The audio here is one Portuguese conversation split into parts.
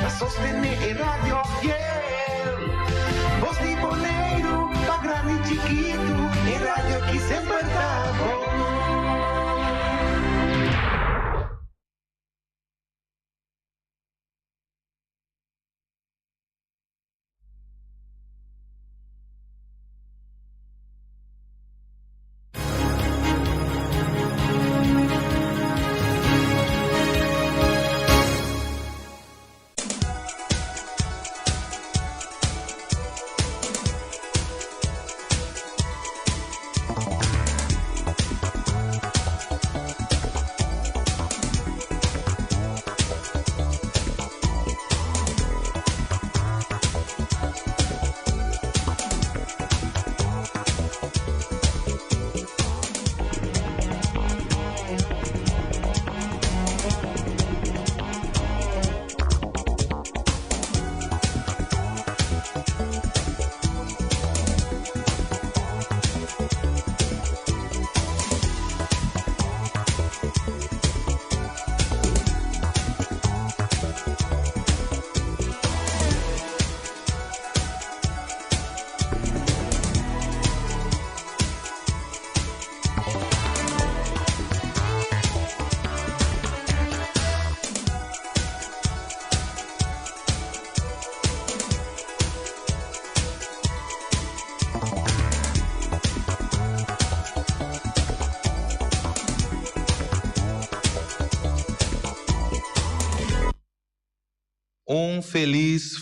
a sostener el radio fiel. Voz de Bonaire, pa' grande y chiquito, el radio que siempre está bon.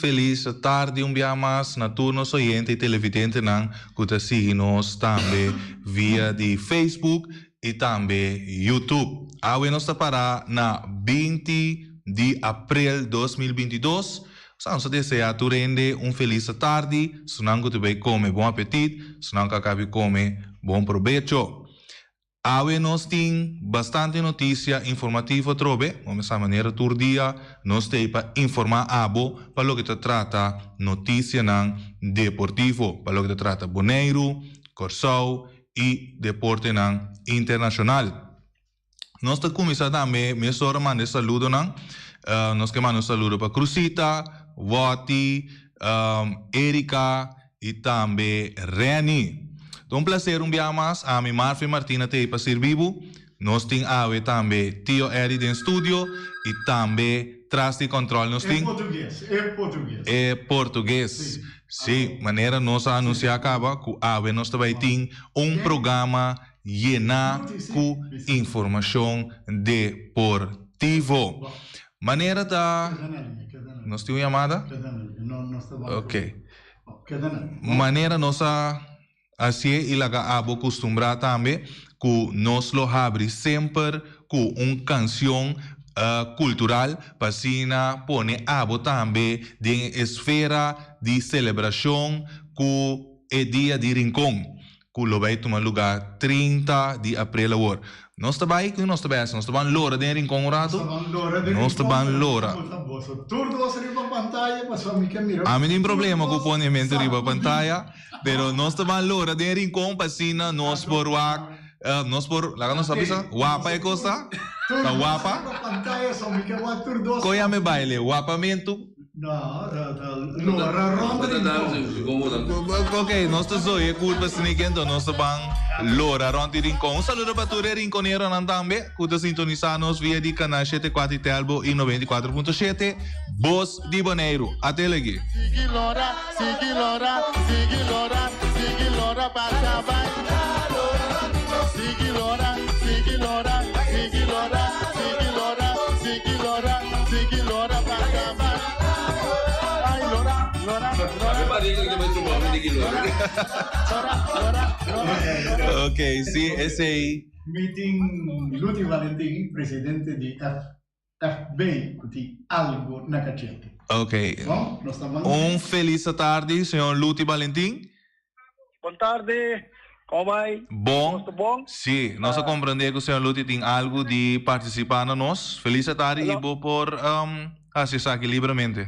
Feliz tarde dia mais na turnos oyente e televidente nan que siga nos também via de Facebook e também YouTube. Awe nós para na 20 de abril de 2022. Vamos desejar tu rende feliz tarde, senão que tu vai comer bom apetite, senão que acabe comer bom provecho. Awe nós tem bastante notícia informativa trobe, dessa maneira todo dia nós tem para informar abo para o que trata notícia nan deportivo, para o que trata Bonaire, Corsau e deporte nan internacional. Nós está começando também, me só manda saludo nan, nós que manda saludo para Cruzita, Wati, Erika e também Reni. Um prazer dia mais a mim Marfi Martina te para ser vivo. Nós tem awe também Tio Eri em estúdio e também traz de controle nós tem português. Sim, maneira nós anunciar acaba que awe nós também tem programa llena com informação deportivo. Maneira da nós tem chamada? Ok. Maneira nossa assim e laga abo costumbrar também que nós lo abre sempre com canção cultural para sina pone abo também de esfera de celebração que é dia de rincón que lo vai tomar lugar 30 de abril agora. Nós também que nós também lora de rincón um rato. Nós também lora. A mim tem problema com o ponimento riba pantalla, pero nós também lora de rincón para sina nós por nós por lá nós sabemos guapa é coisa, tá guapa. Coia me baile guapamento. Ok, nós estamos aí, culpa se ninguém, nós estamos Lora Ronti Rincón. Un saludo para tu rinconero também, que está sintonizando via di canal 74 Telbo e 94.7, Voz de Bonaire. Até aqui. Sigue Lora, sigue Lora, sigue Lora, sigue Lora, passa vai. Sigue Lora, sigue Lora, sigue Lora, sigue Lora, sigue Lora, sigue Lora, passa vai. Ai Lora, Lora, Lora. Ok, sì, esse aí. Meeting Luti Valentin, presidente di FB, di Algo Nakachete. Ok. Bom, feliz tarde, senhor Luti Valentin. Boa tarde, como vai? Bom. Bom? Sim, nós compreendemos que o senhor Luti tem algo de participar no nós. Feliz tarde e vou por acessar aqui livremente.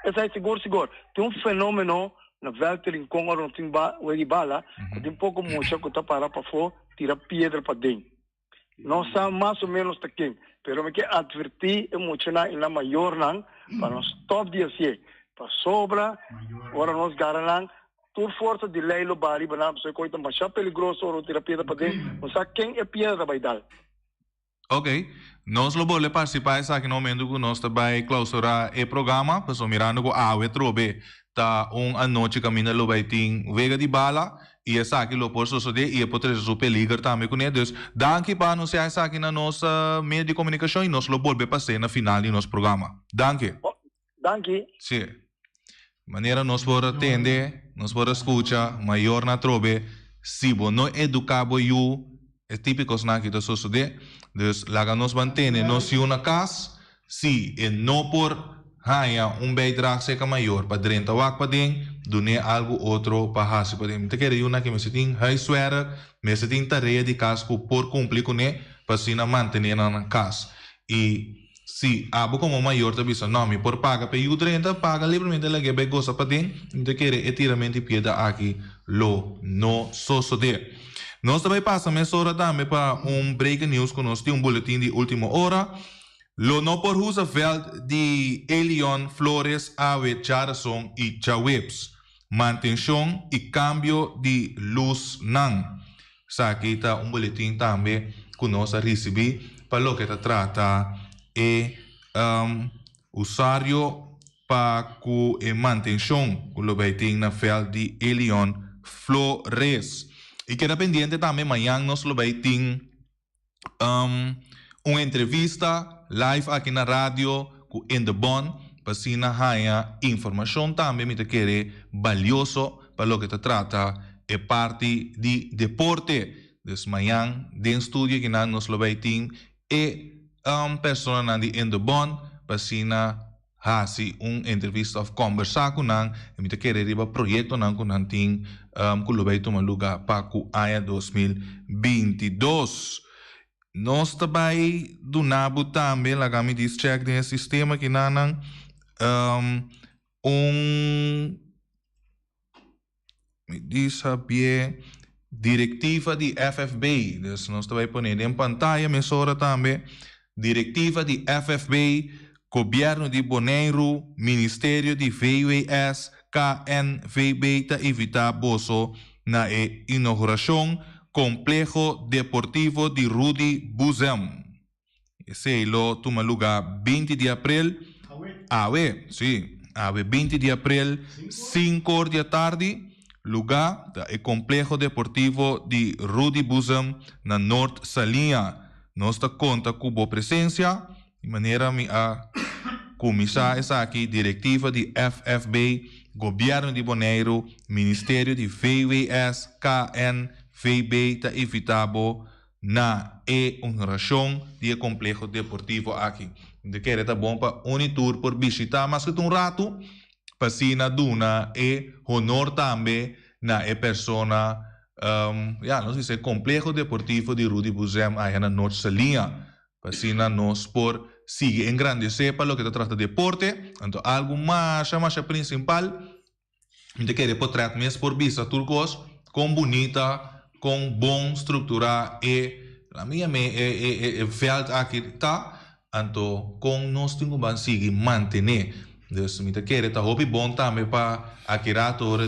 Essa é seguro. Tem fenômeno na volta em Congo, não tem bala, tem pouco muito que está para fora, tira pedra para dentro. Não sabe mais ou menos aqui. pero me que advertir emocionar en la mayor nan para nos top dia se para sobra ora nos garanang tu força de lei lo bari banap so coita mas peligroso ro terapia para de não sabe quem é piada vai dar. Ok, nós lo vole participar aqui no momento que nós vai clausurar o programa, para mirando com a trobe tá noite caminha lo vai ter vega de bala e essa aqui lo por suceder e pode ser peligro também com eles. Danke para nós essa aqui na nossa meio de comunicação e nós lo vole passar na final do nosso programa. Danke. Danke. Sim. Maneira nós por atender, nós por escutar, maior na trobe, se bo não educabo you é típico na que isso sucede. Dus laga nos mantene nos si una casa, si e no por haya bijdrage zeker maior para drenta wak pa ding, doen algo outro para hasi pa ding. Te quer una que me sitin huiswerk, me sitin tarea de casa por cumprir com ne, para sina mantener na casa. E si abo como maior te bisa nome por paga pe you drenta, paga livremente la que goza pa ding, te quer etiramente pieda aqui lo no sucede. Nós também passamos hora também para breaking news que nós temos boletim de última hora. Lo no por Roosevelt de Elion Flores Ave Charson e Chaweps. Manutenção e cambio de luz nan. Aqui está boletim também que nós recebemos para o que trata usuário para a manutenção que lo vai ter na fel de Elion Flores. E queda pendiente também, amanhã nós vai ter uma entrevista live aqui na rádio com Indebon, para se haya informação também, me querer valioso para o que se trata, é parte de deporte. Então, amanhã, dentro do estúdio que nós vai ter, pessoa de Indebon, para se hasi entrevista of conversar com nang me querer riba projeto nang com nang ting kulubay tumaluga pa ku aya 2022. Nós também do nabo também lagami dis check de sistema que nanang me diz sabia diretiva de FFB. Dus nós também poner em pantalla mesora também diretiva de FFB. Governo de Bonaire, Ministério de VWS, KNVB para evitar boso na inauguração Complexo Deportivo de Rudy Buzem. Esse lo toma lugar 20 de abril. Awe, sim. Awe 20 de abril, 5 da tarde. Lugar da Complexo Deportivo de Rudy Buzem na Norte Salinha. Nós conta com boa presença. De maneira a começar essa aqui, diretiva de FFB, Governo de Bonaire, Ministério de VWS, KNVB, para evitar na inauguração do complexo deportivo aqui. De que era bom para tour por visitar, mas que um rato, para se na duna honor também na persona, não sei se complexo deportivo de Rudy Buzem aí na Norte Salinha, para se nós por sigue engrandecer para lo que se trata de deporte, então algo mais principal, de que portrait mesmo por vista turcos, com bonita, com bom estrutura a minha feld aqui tá, então com nós temos que seguir manter, então me quer tá hobby bom também para aquecer toda a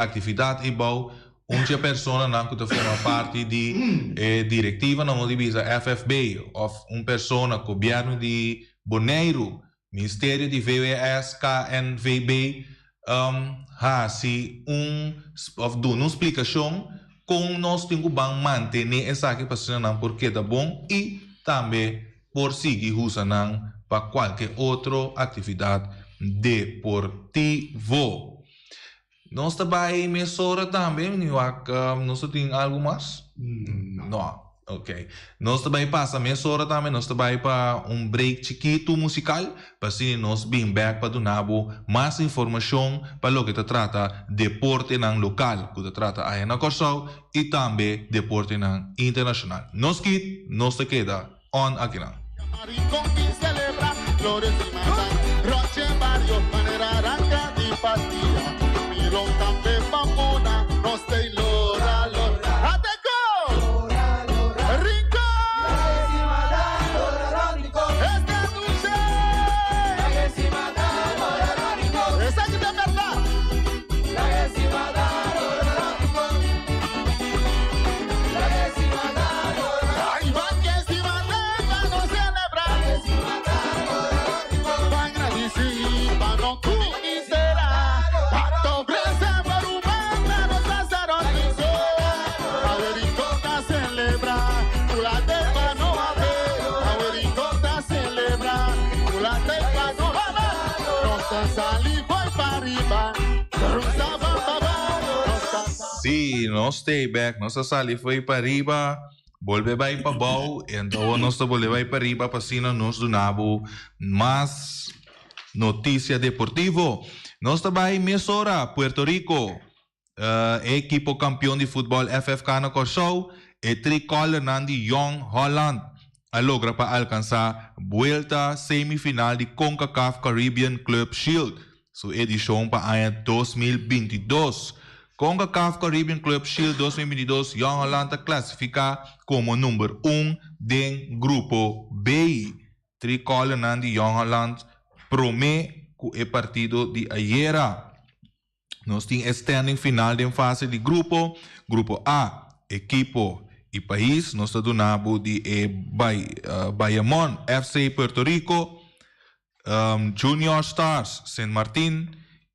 atividade e bom. Uma pessoa que forma parte de diretiva na divisa FFB, ou uma pessoa do governo de Bonaire, Ministério de VWS, KNVB, uma explicação como nós temos que manter essa pessoa porque é bom e também por seguir usando para qualquer outra atividade deportiva. Nós também mesora também, nós temos algo mais? Não, ok. Nós também passa mesora também, nós também para break chiquito musical, para se nós bem back para do nabo mais informação para o que se trata deporte não local, que se trata aí na Corsau e também deporte não internacional. Nós que nós te queda on aqui não. Lo tambe mamona, no stay lora lora. Ateco! Rinco! Nossa Sali foi para arriba. Sí, no stay back. Nossa sali foi para riba. Volve vai para bau. Então, nós volve vai para riba. Passina nos donavo mais notícia deportivo. Nós também mesora Puerto Rico. Equipo campeão de futebol FFK na Corsou. E tricolor de Young Holland. A logra para alcançar vuelta semifinal de CONCACAF Caribbean Club Shield. Sua edição para o ano 2022. CONCACAF Caribbean Club Shield 2022, Young Holland classifica como número 1 do grupo B. Tricolor de Young Holland promete que o partido de ayer. Nós temos standing final de fase de grupo. Grupo A, equipo e país. Nós estamos donando de Bayamón FC Puerto Rico, Junior Stars San Martín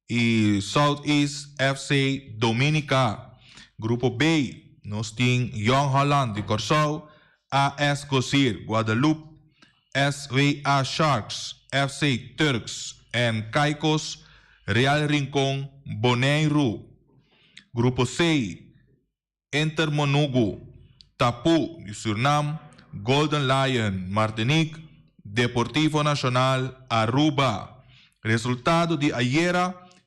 e Southeast FC Dominica. Grupo B, nós temos Young Holland de Corsou, AS Gosir Guadalupe, SVA Sharks, FC Turks and Caicos, Real Rincón Bonaire. Grupo C, Inter Monugo, Tapu de Suriname, Golden Lion Martinique, Deportivo Nacional Aruba. Resultado de ayer,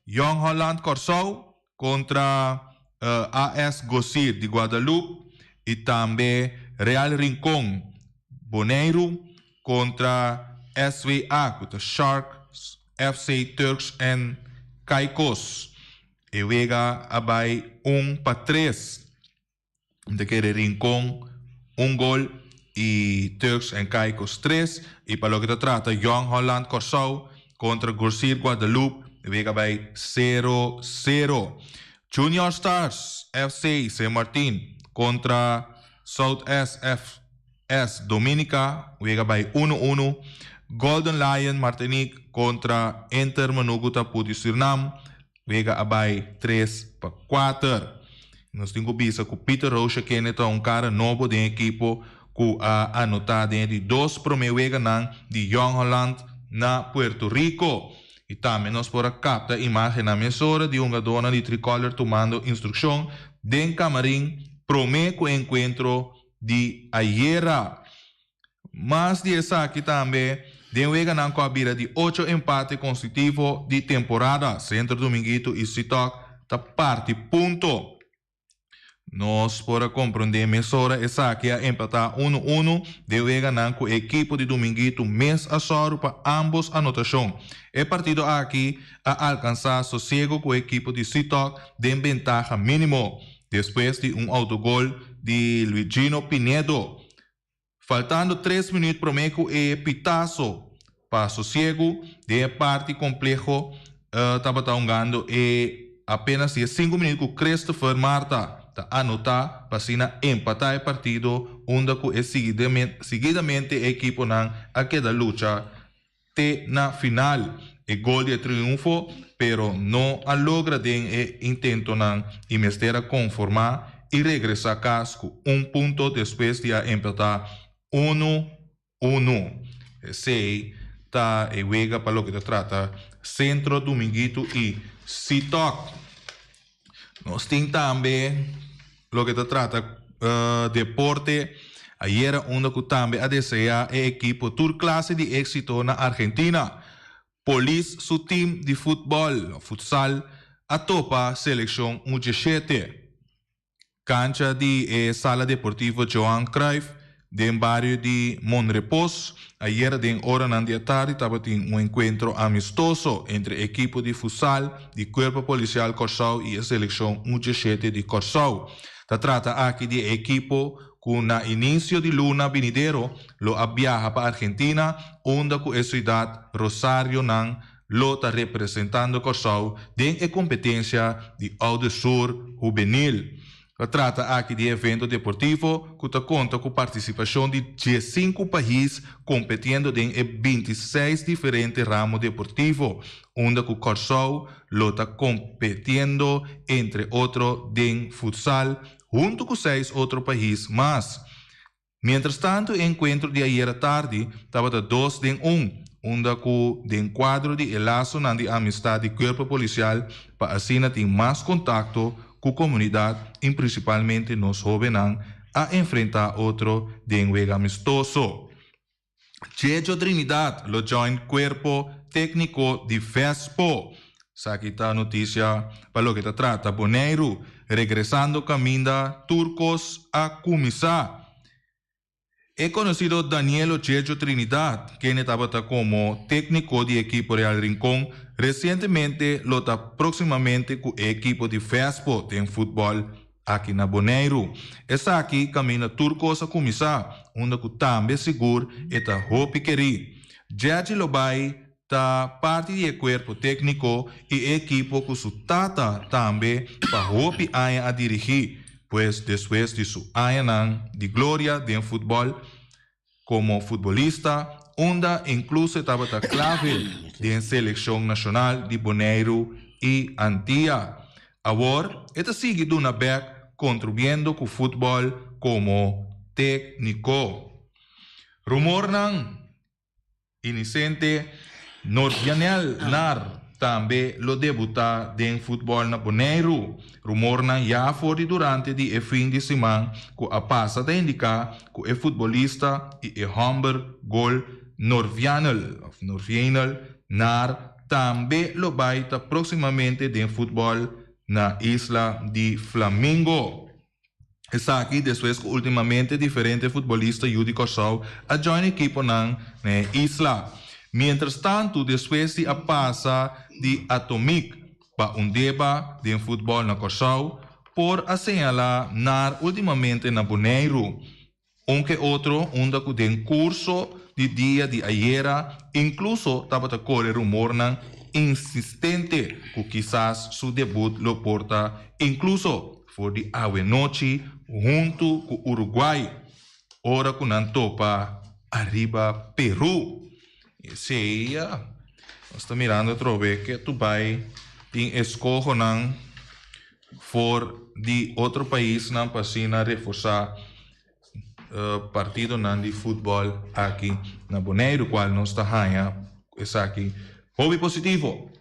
Young Holland Corsou contra AS Gosir de Guadalupe e também Real Rincón Bonaire contra SVA, contra Sharks, FC Turks and Caicos. E vega abai 1-3. De que Rincón 1 gol e Turks and Caicos 3. E para lo que se trata, Young Holland Corsou contra Gosir Guadalupe. Vega by 0-0. Junior Stars FC San Martín contra Southeast FS Dominica. Vega by 1-1. Golden Lion Martinique contra Inter Monugo Tapu de Suriname. Vega by 3-4. Nós temos que que Peter Rocha que é cara novo de equipo que a anotado de 2 primeiros de Young Holland na Puerto Rico. E também nós podemos captar a imagem na emissora de uma dona de tricolor tomando instrução de camarim promete o encontro de ayer. Mas de essa aqui também, de uma coabira de 8 empates consecutivos de temporada. Centro Dominguito e Citok da parte ponto. Nós podemos compreender a emissora essa aqui a empatar 1-1 de uma com o equipo de Dominguito mês a soro para ambos anotação. O partido aqui a alcançar sossego com o equipo de Citok de ventaja mínimo, depois de autogol de Luigino Pinedo. Faltando 3 minutos para o pitazo para sossego de parte complexo estava jogando e apenas 5 minutos com Christopher Marta anotar para empatar o partido onde é seguidamente a equipe não aquela luta na final e gol de triunfo pero não a logra de intento não e mestera conformar e regressar a casa com 1 ponto depois de empatar 1-1. Sei tá e wega para lo que se trata Centro Dominguito e Citok. Nós temos também lo que se trata deporte. Ayer onde que também a desejar é equipo tour classe de éxito na Argentina. Police su team de futebol, futsal, a topa seleção U17. Cancha de Sala Deportiva Johan Cruyff, de barrio de Monrepos. Ayer de hora de tarde estava um encontro amistoso entre equipo de futsal de Cuerpo Policial Corsou e a seleção U17 de Corsou. Se trata aqui de equipo que no início de luna venidero lo viaja para Argentina, onde com a cidade Rosario não lo está representando Corsou em a competência de Audesur Juvenil. Se trata aqui de evento deportivo que conta com participação de 15 países competindo em 26 diferentes ramos deportivos, onde o Corsou lo está competindo entre outros em futsal, junto com 6 outros países mais. Mientras tanto, o encontro de ayer tarde estava 2-1, onde ku de enquadro de laço na de amistade de corpo policial para assim ter mais contato com a comunidade e principalmente nos jovens a enfrentar outro de enjuego amistoso. Checho Trinidad lo join cuerpo técnico de FESPO. Sakita noticia para lo que te trata Boneiro, regresando caminda turcos a Cumisa. He conocido Danielo Checho Trinidad, quien estaba como técnico de equipo Real Rincón. Recientemente lo está próximamente con el equipo de FESPO en fútbol aqui na Boneiro. Essa aqui camina turcos a Cumisa, onde também seguro eta hopi queri. Jaji Lobai ta parte do corpo técnico e equipo que su tata também para hopi a dirigir, pues después de su año de gloria de futebol como futbolista, onde incluso estava a clave de seleção nacional de Boneiro e Antia. Agora, esta sigue dando back contribuyendo con fútbol como técnico. Rumor ng inicente Norvianel Nar também lo debuta en fútbol na Boneiro. Rumor ng ya fori durante di fin de semana que a passa de indicar que o futbolista e Humber gol Norvianel Nar também lo baita proximamente en fútbol na isla de Flamingo. Está aqui después que ultimamente diferentes futbolistas Yudi Corsau a join equipo na isla. Mientras tanto, después de a passa de Atomic para deba de futebol na Corsau, por asseñalar nar ultimamente na Boneiro, aunque outro onde que den curso de dia de ayer, incluso estava a correr rumor na insistente que quizás su debut lo porta incluso por de ave noche junto con Uruguay, ora con Antopa arriba Peru. E se está mirando outro vez que tu vai tem escojo nan for de outro país nan para reforçar partido nan de futebol aqui na Boneiro, qual não está ganha essa aqui. Hobby positivo.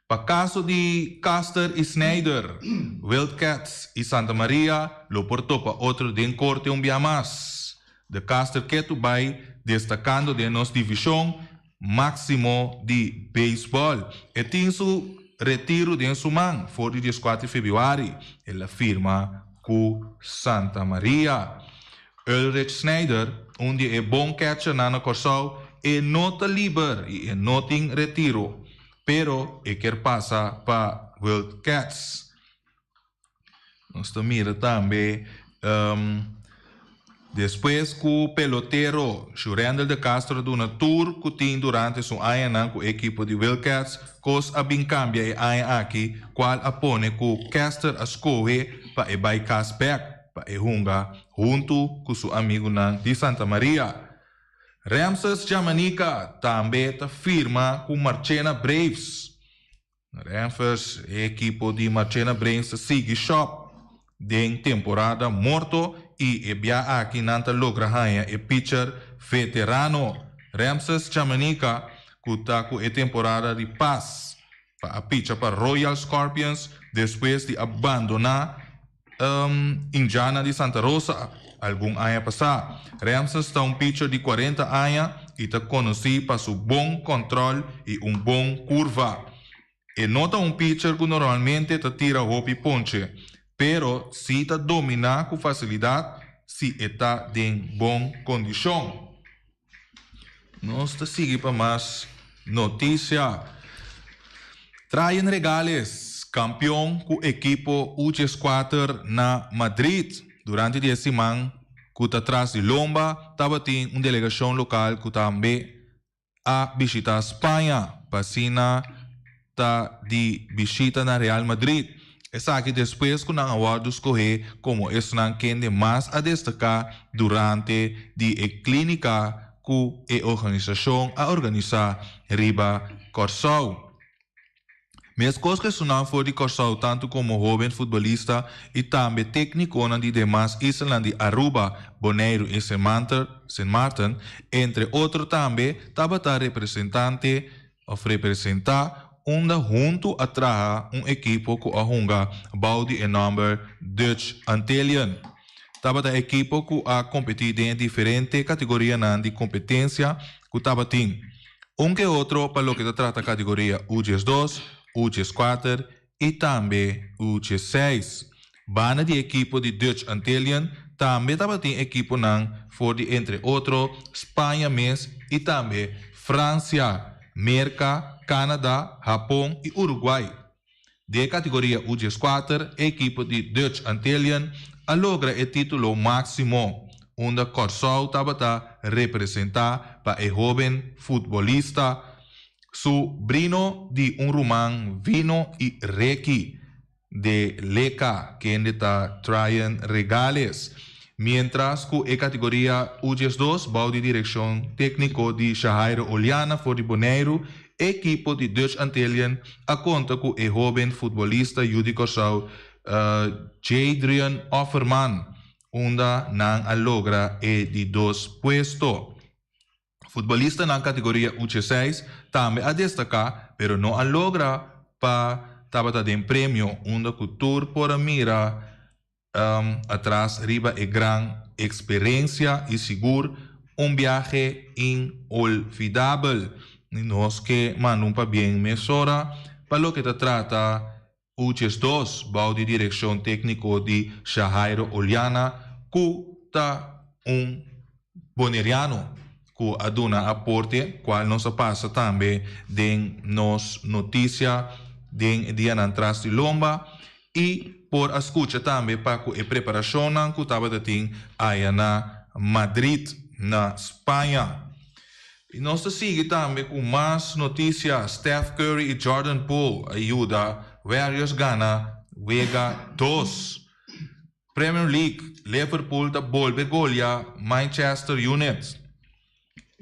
Para caso de Caster e Snyder, Wildcats e Santa Maria, lo portou para outro de corte dia mais. De Caster que tu vai destacando de nossa divisão máximo de beisebol. E tem su retiro de Suman, for de 14 de fevereiro. Ela firma com Santa Maria. Ulrich Snyder, onde é bom catcher na Corsau, e nota liber e nota em retiro, pero e quer passar para Wildcats. Nós mira também depois que o pelotero Jurendel de Castro do tour que tem durante seu ano com a equipe de Wildcats, cos a bem cambia e ano aqui, qual apone que o caster a escolhe para e vai Casbeck para e hunga junto com seu amigo de Santa Maria. Ramses Jamanica também firma com Marchena Braves. Ramses é equipo de Marchena Braves sigue shop de temporada morto e bia aqui nanta logra ganha e pitcher veterano. Ramses Jamanica que está com a temporada de paz para a pitcher para Royal Scorpions depois de abandonar Indiana de Santa Rosa algum ano passado. Ramses está pitcher de 40 anos e está conhecido para seu bom controle e bom curva. E nota pitcher que normalmente te tira hopi ponche, pero si te domina com facilidade, si está em boa condição. Nós te seguimos para mais notícia. Traen Regales, campeão com o equipo U4 na Madrid. Durante a semana, que está atrás de Lomba, estava tendo uma delegação local que também a visitar a Espanha, para tá de visita na Real Madrid. Essa aqui depois que não awardo escolher como esse não quem mais a destacar durante a clínica que a organização a organizar riba Corsau. Minhas coisas que sonam for de Corsau, tanto como jovem futebolista e também técnico na de demais islas de Aruba, Bonaire e Saint Martin, entre outros também, estava representante ou representar junto a trabalhar equipo que a hunga baudi e number Dutch Antillian. Estava a equipo que a competir em diferentes categorias de competência que estava tem. Que outro para o que se trata a categoria UGS2, UGS4 e também UGS6. Bana de equipo de Dutch Antillian também estava tem equipo for de entre outros Espanha e também França, América, Canadá, Japão e Uruguai. De categoria UGS4, equipo de Dutch Antillian logra o título máximo, onde Corsau estava representar para o jovem futebolista sobrino de rumán Vino y Requi de Leca, que está traen regales. Mientras que a categoria UGS2 va de dirección técnico de Jairo Oliana for de Bonaire, equipo de Dutch Antillian a conta com o jovem futebolista Judy Corsau Jadrian Offerman, onde não logra de 2 puestos. Futebolista na categoria UG6 também a destacar, pero não logra para tabata de prêmio, onde o tour por mira atrás riba e gran experiência e seguro viaje inolvidável. Nós que mandam para bem mesora para o que se trata UGS2, bau de direção técnico de Jairo Oliana, que está boneriano, que aduna aporte, qual nos passa também de nos notícia de dia atrás de lomba e por escuta também para que a preparação que estava aí na Madrid, na Espanha. E nós seguimos também com mais notícias. Steph Curry e Jordan Poole ajuda Warriors Ghana Vega 2. Premier League, Liverpool da volve golear Manchester United.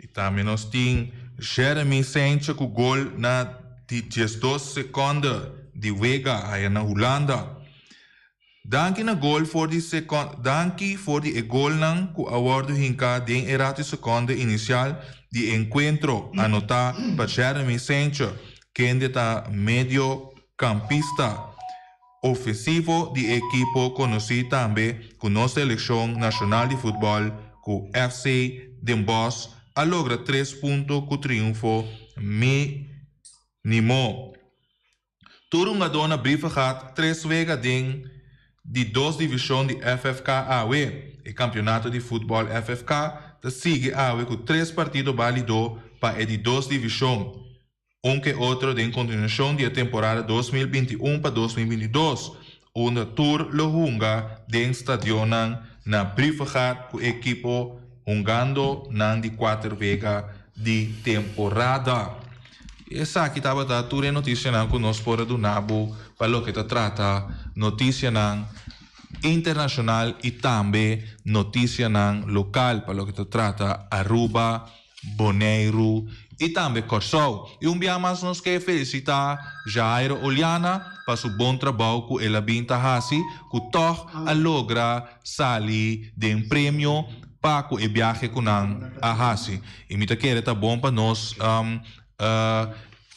E também nós temos Jeremy Sanchez com gol na 12 segundos de Vega aí na Holanda. Danke na gol for de gol nang ku award hinka den erati seconda inicial de encuentro anotar para Jeremy Sanchez, que está medio campista ofensivo de equipo conocido também com nossa seleção nacional de futebol, com FC Den Bosch, a logra 3 pontos com triunfo mínimo. Turunga dona brief gehad 3 weken de 2 divisões de FFK AW, o campeonato de futebol FFK, da sigue AW com 3 partidos válidos para de 2 divisões, que outro de continuação da temporada 2021 para 2022, onde Tour Lohunga de estadio na Briefegaard com o equipo jogando de 4 weeks de temporada. Essa aqui estava a tua notícia que nós fora do Nabo para o que se trata notícia internacional e também notícia local para o que se trata Aruba, Bonaire e também Corsau. E dia mais nós queremos felicitar Jairo Oliana para seu bom trabalho com ela Binta Hassi, que toch logra sair de prêmio para o viaje com a Hassi. E me quer tá bom para nós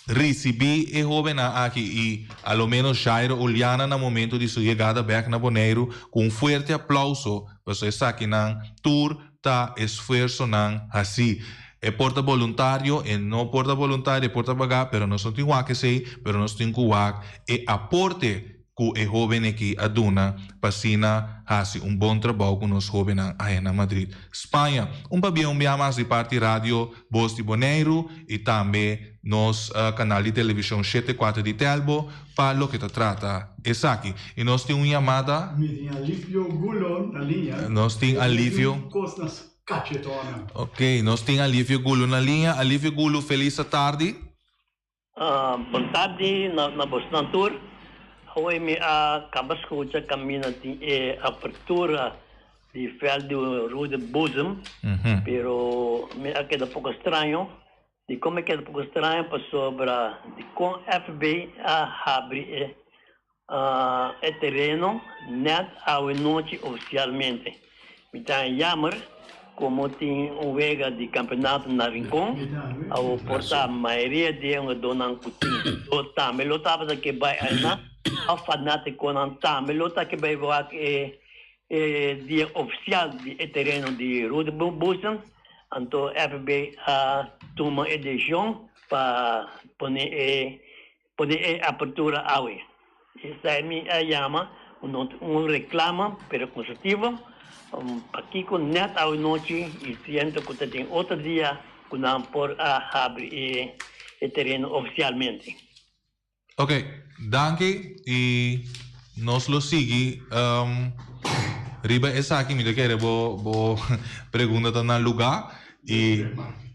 recebi e jovem aqui e ao menos Jairo Oliana no momento de sua chegada back na Bonaire com forte aplauso para essa aqui na tour tá esforço assim é porta voluntário e não porta voluntário é porta pagar pero nós não temos que sei pero nós temos que e aporte que o jovem aqui aduna para assim bom trabalho com os jovens aí na Madrid, Espanha. Pabião mais de parte rádio Voz de Bonaire e também nos canal de televisão 74 de Telbo para o que se trata. Essa aqui. E nós temos uma chamada. Alívio Gulo na linha. Nós temos Alívio. Ok, nós temos Alívio Gulo na linha. Alívio Gulo, feliz tarde. Boa tarde, na Boston Tour. Hoje me acaba de escutar caminho de abertura de Fel de Rua de Bosom, pero me queda pouco estranho de como é que é pouco estranho para sobre de com FBI a abrir terreno net à noite oficialmente. Então, jammer, como tem vega de campeonato na Rincon, ao portar a maioria de uma dona Coutinho. O também lotava que vai a fanático com também lotava que vai dia oficial de terreno de Rude Bussen, então FBI a toma edição para poner apertura awe. Essa é minha chama reclama pero construtivo aqui com net à noite e siento que tem outro dia que não por abrir terreno oficialmente. Ok, danke e nós lo sigue. Riba essa aqui me quer bo pergunta na lugar e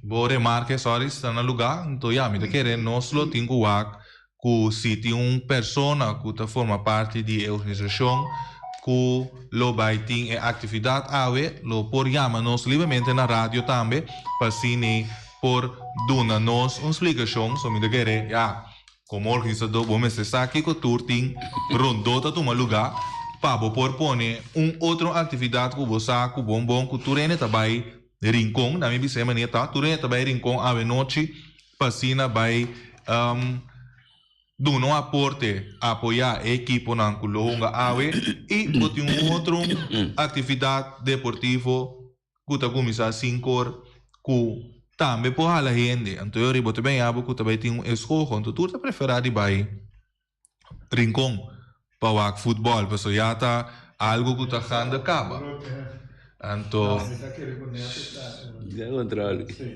bo remarque sorry está na lugar então já me quer nós lo tingo que se tem persona que forma parte de organização que lo vai ter atividade ave lo por chama nós livremente na rádio também para cine por dona nós explicação so me quer já como organizador vamos estar aqui com tour tem rondota toma lugar para por pôr outra atividade que você que bom que turene também rincon na minha visão maneira tá turene também rincon ave noite para cine vai do não aporte apoiar a equipe na Colômbia ave e botar outra atividade deportiva que está começando a 5 horas que também por a gente então eu ribote bem abo que também tem escolha então tu está preferado vai rincon para o futebol porque já está algo que está dando acaba então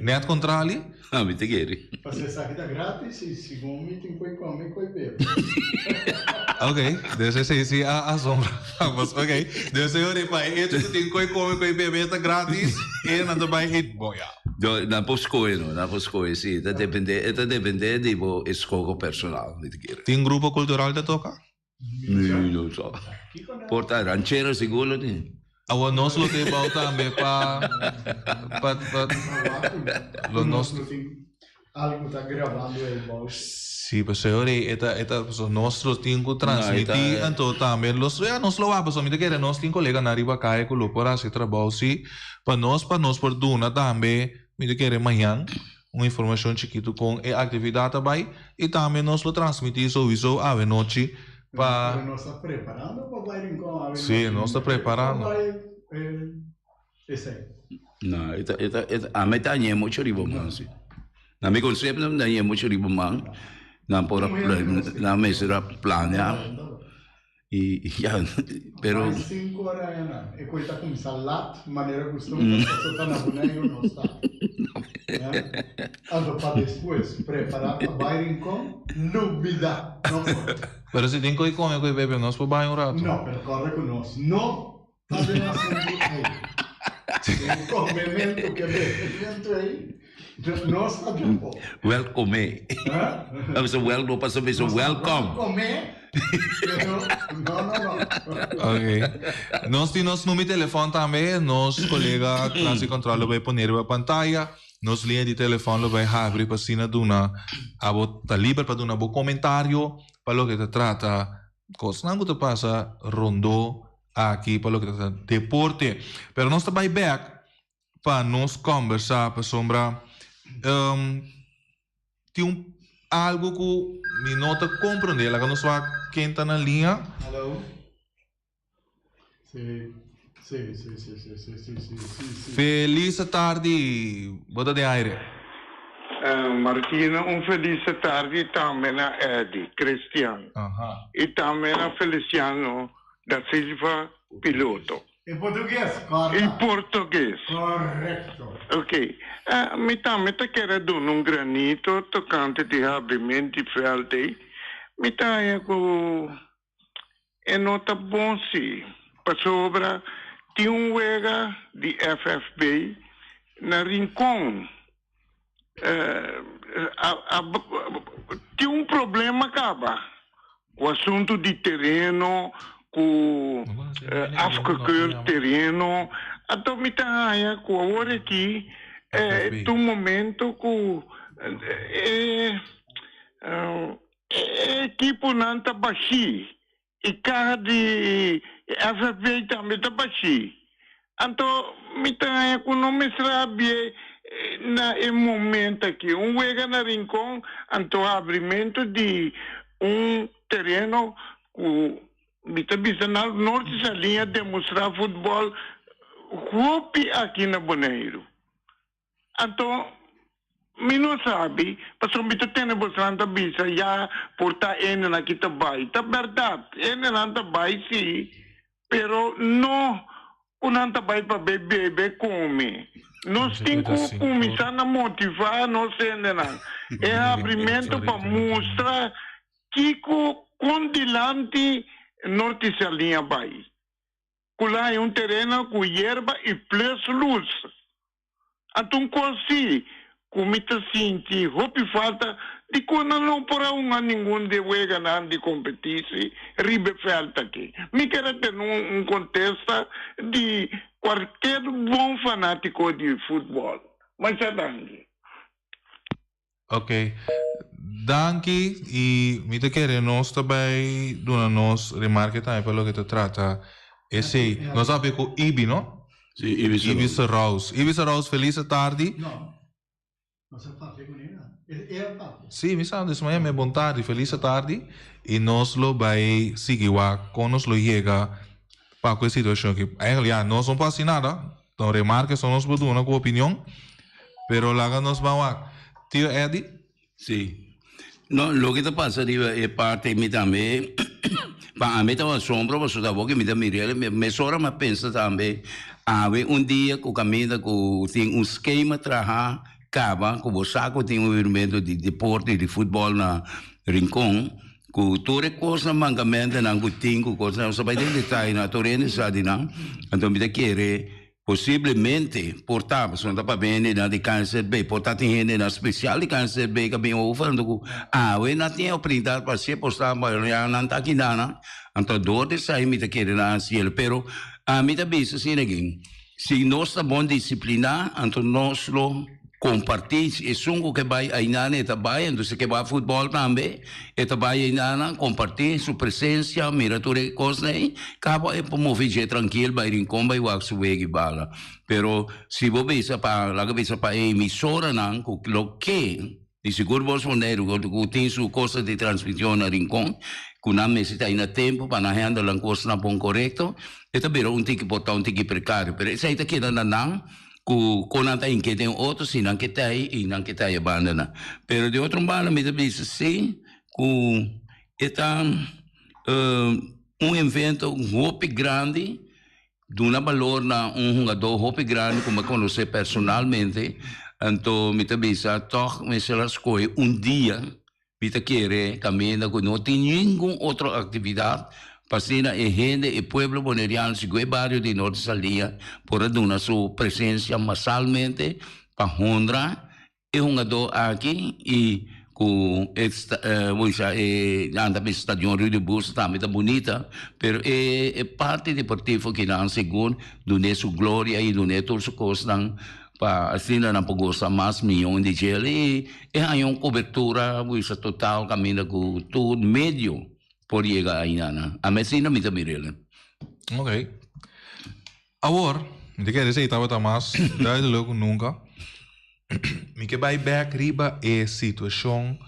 net controle Ah, mi te chiedi. Fazer saída grátis e segundo tem que comer e beber. Ok, deve ser sim a sombra. Mas ok, deve ser o pai. E tu tem que comer e beber tá grátis e não vai hit boia. Non posso scogliere, sì, dipende di scopo personale, mi te chiedi. Tem grupo cultural da toca? Non so. Porta ranchera sicuro di. Awa nós lo te bau também pa lo nós Algo está gravando aí, baixo. sim, mas senhores, eta nós lo tem que transmitir então também nós lo vamos a me querer nós tem colega na riba cai que lo por esse trabalho sim para nós por duna também me querer amanhã uma informação chiquito com a atividade também e também nós lo transmitir sowieso a noite para nós está preparando para ir com a sim, nós está preparando esse aí. No, a me tanya mucho ribo man, sì. Na mi concept nam tanya mucho ribo man. Na por na me será plania. E já, pero 5 horas ana. E coisa com salat, maneira costume, só tá na boneca não está. Então para depois preparar para ir com lubida. Não pode. Pero se tem que comer com bebê nós por banho rato. Não, pero corre com nós. Não fazemos assim. Tem complemento que bebê aí. Nós sabemos. welcome. Vamos welcome para saber so welcome. Comer. Não. Ok. Nós temos número de telefone também, nosso colega classe controle vai pôr na pantalla, nos linha de telefone vai abrir para cima duna, tá livre para dar um comentário para o que se trata, coisa não que passa rondo aqui para o que trata deporte, pero nós também back para nos conversar para sombra tem algo que me nota compreender, que nós vai quem está na linha. Alô? Sim. Feliz tarde, bota de aire. Martina, feliz tarde também a Eddie, Cristiano. E também a Feliciano da Silva, piloto. Em português, correto. Em português. Correto. Ok. Me também quero dar granito tocante de abrimento de felde. Me também é nota bom sim. Para sobra, tinha wega de FFB na Rincon. Tinha problema acaba. O assunto de terreno, com afkakur terreno, então me tá com a hora aqui do momento que equipo não tá baixi. E carro de FFV também tá baixi. Então, me tá economizar bem na momento aqui. Wega na Rincon, então abrimento de terreno com mita bisa na norte sa linha demonstrar futebol hopi aqui na Bonaire. Então, mi não sabe, porque mita tem bastante bisa já porta ene na kita bai. Tá verdade, ene na ta bai sim, pero não unanta bai para bebe come. Nós temos que começar a motivar nós ainda não. É abrimento para mostrar que condilante norte se linha vai. Lá é terreno com erva e plus luz. Então, assim, como está sentindo, hope falta de quando não porá nenhum de wega não de competir, ribe falta aqui. Me quero ter contexto de qualquer bom fanático de futebol. Mas é danke. Ok. Danke e me te queremos também nos remarque também pelo que te trata. Esse, nós sabemos com Ibi, não? Sim, Ibiza Raus. Ibiza Raus, feliz tarde. Não. Nós papo com ele. É papo. Sim, me sabe, isso é bom tarde, feliz tarde. E nós lo vai seguir quando nos lo chega para questa situação que ainda nós não passa nada. Então remarque só nos botar uma opinião, pero lá nós vamos. Tio Eddie? Sim. No, lo que passa é parte de também. Para mim estava assombro, mas eu estava que me dá Miriel, me sora mas pensa também, dia que o caminho que tem esquema trabalhar acaba, que o saco tem movimento de deporte de futebol na Rincon, que toda coisa mancamento não tem, coisa não sabe de detalhe na torrente sabe não, então me dá querer possivelmente portar, se não dá para bem de câncer B, portar tem na especial de câncer B que bem oferando que não tem o printar para ser postar para não tá aqui nada, então dor de sair me querer na cielo, pero a mim também assim ninguém, se nós tá bom disciplinar, então nós lo compartir, e sungo que vai aí na neta vai, então se que vai futebol também, eta vai aí na compartir sua presença, mira tudo coisa aí, acaba é promover tranquilo, vai rincon, vai wax suegi bala. Pero se você bisa para lá que bisa para emissora não, o que de seguro bolsoneiro, que tem sua coisa de transmissão na rincon, que não necessita ainda tempo para na handle a coisa na bom correto, eta biro tiki botar tiki precário, pero isso aí tá aqui não com nada em que tem outro se não que tá aí e não que tá aí abandona pero de outro lado me diz sim com está evento hope grande de uma valor na jogador hope grande como conhecer personalmente então me diz toch me se las coi dia me te querer caminhar com não tem nenhuma outra atividade Pasina e gente e pueblo boneriano se gue barrio de Norte Salia por aduna sua presença massalmente para Hondra e jogador aqui e com anda para estádio Rio de Bus também tá bonita, pero é parte deportivo que não segundo do sua glória e do todas as coisas para assim não pogosa mais milhão de gel e aí uma cobertura total caminha com todo medio por llegar ahí nana. A medicina me también. Ok. Agora, me quer dizer estava mais duidelijk nunca. Me que vai back riba é situação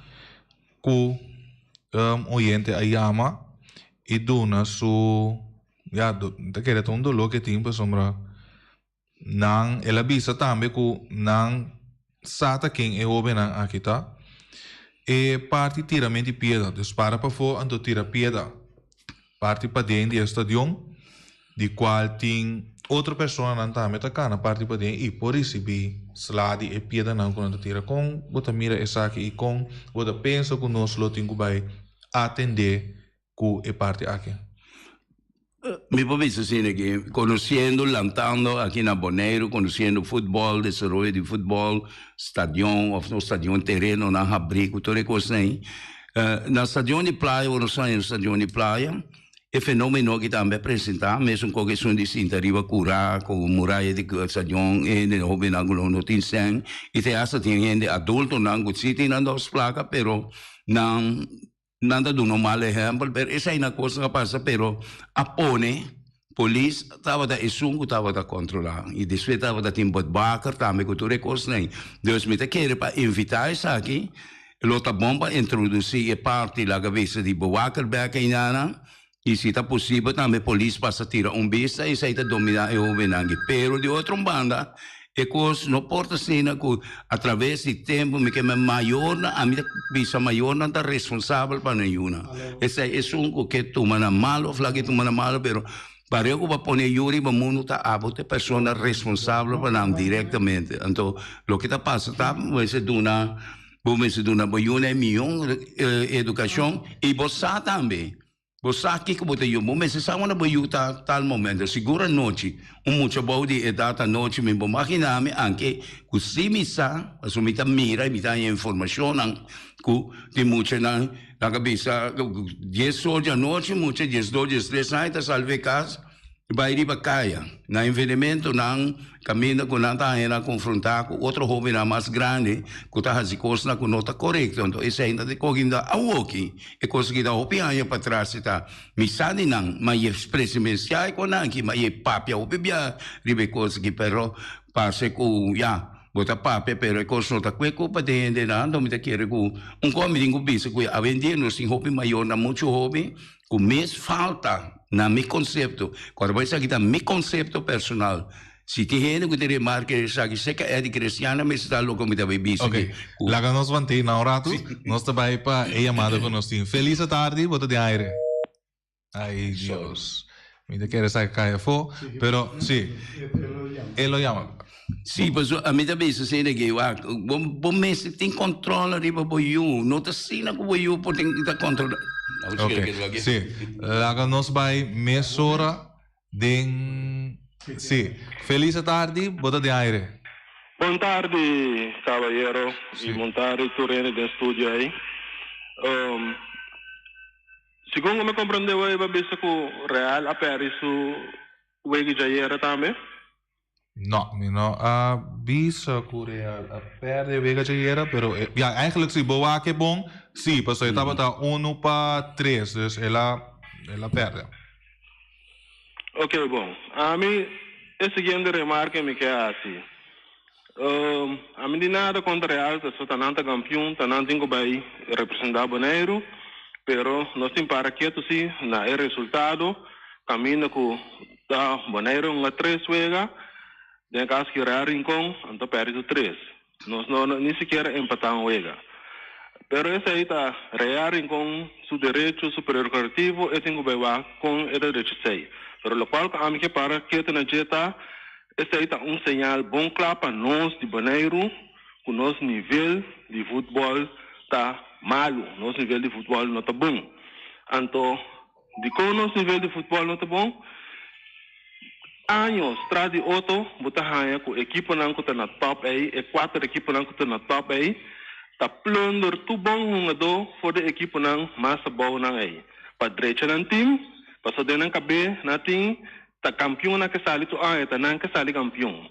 que oyente a llama e dona su ja te quer um dolor que tem para sombra. Nang ela bisa também que nang sata quem é oben aqui tá. E parte tiramento de pieda, dispara para fora, então tira pieda. Parte para dentro do estádio, de qual tem outra pessoa não está metacana, parte para dentro e por receber slide e pieda não quando tira com, você mira essa aqui e com, você pensa que nós lo temos que atender com a parte aqui. Mi può dire che conoscendo, lantando aqui na Bonaire, conoscendo futebol, desenvolvimento de futebol, stadion, ou no stadion terreno, na abrigo, tutte cose aí. Na stadion de praia, ou no stadion de praia, e fenomeno che também apresenta, mesmo com questão de sinta riba cura, com muralha de sajon e de hobby na gulo no tinseng, e te asa tem gente adulto na gutsiti na dos placa, pero não nada do normal exemplo, pero essa é uma coisa que passa, pero apone polis estava da isungo estava da controlar e depois estava da timbo baker também que tu recos nem Deus me te quer para invitar isso aqui lota bomba introduzir a parte da cabeça de baker back em nana e se está possível também polis passa tirar besta e sai da dominar o benangue pero de outra banda e coisa não porta cena que através do tempo me que maior na a minha bisa maior não está responsável para nenhuma essa é isungo que tu mana malo flagi tu mana malo pero pareu que vai pôr Yuri para o mundo tá abote pessoa responsável para não diretamente então o que está passando tá você duna boiuna é milhão educação e você também você aqui que bote eu mas se sabe na boiu tá tal momento segura noite muito bom de edata noite me vou imaginar me anche que se me sa assumita mira me dá informação que tem muito na cabeça 10 horas da noite muito 10 2 3 sai salve casa vai riba caia na envelhecimento não caminho com não tá ainda confrontar com outro jovem mais grande que tá fazendo coisa que não está correto então isso ainda de corrida a walking e conseguir dar opinião para trás está me sabe não mas expressamente com não que mas papia o bebia riba coisa que pero passe com já bota papia pero é coisa não tá com culpa de ainda não me quer com comidinho bisa que a vender no sim hobby maior na muito hobby com mais falta na meu conceito, quando vai sair da meu conceito personal, se tem gente que te remarca que é de cristiana, mas está louco me dá bicho. Ok, lá que nós vamos ter na hora nós também para a chamada com nós. Feliz tarde, bota de aire. Ai, Deus. Me quer saber que é fo, pero sim, ele lo llama. Sim, mas a minha cabeça sei que bom mês tem controle riba boiu, não tá sina com boiu por tem que controlar. Ok, sim. Lá que nós vai mesura de sim. Feliz tarde, bota de aire. Boa tarde, caballero, e boa tarde, Turene do estúdio aí. Segundo me compreendeu, eu vou que o Real aperis o Wegi Jayera também? No, bisa Korea perde Vega Jayera, pero ja, eigenlijk si Boa que bom, sí, pues eu estava 1-3, dus ela perde. Ok, bom. A mim, a seguinte remarca me que é assim. A mim de nada contra Real, sou tananta campeão, tananta tenho vai representar Bonaire, pero nós temos para quieto sim, na é resultado, caminho com da Bonaire uma 3 Vega. Den caso que Real Rincón, então perde 3. Nós não nem sequer empatamos o Vega. Pero esse aí está Real Rincón, seu direito superior coletivo, e tem que ver com o direito 6. Pero o qual a mim que para que tem na jeta, esse aí está sinal bom claro para nós de Bonaire, que o nosso nível de futebol está malo, nosso nível de futebol não está bom. Então, de como o nosso nível de futebol não está bom, anos traz de outro, botar hanha com equipe não que está na top aí, e 4 equipes não que está na top aí, tá plunder tu bom do for de equipe não massa bom não aí. Para direita não time, para só dentro cabe não time, tá campeão na que sali tu tá não que sali campeão.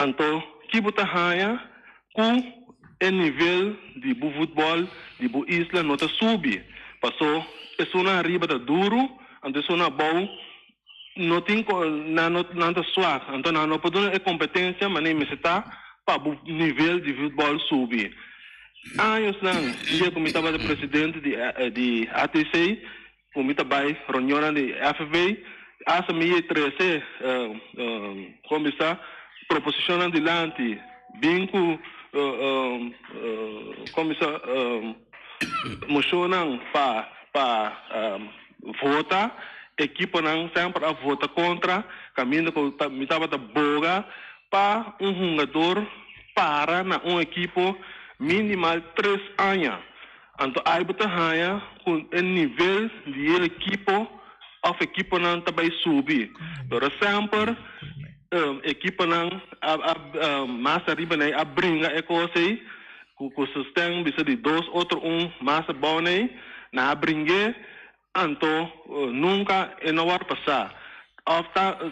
Então, que botar hanha com o nível de futebol de isla não tá subir, passou é só na riba da duro, então só na bom não tem nada suave, então não pode ter competência, mas nem se está para o nível de futebol subir. Anos não, eu como estava de presidente de ATC, como estava reunião de FV, essa minha 13 como está proposição adiante, bingo como está moção para votar equipe não sempre a vota contra, caminho que me estava da boga para jogador para na equipe minimal 3 anos. Então aí bota raia com o nível de equipe não também subir. Pero sempre equipe não massa riba nem a brinca é coisa aí, que sustém bisa de 2 outro massa bom aí na brinque anto nunca não vai passar.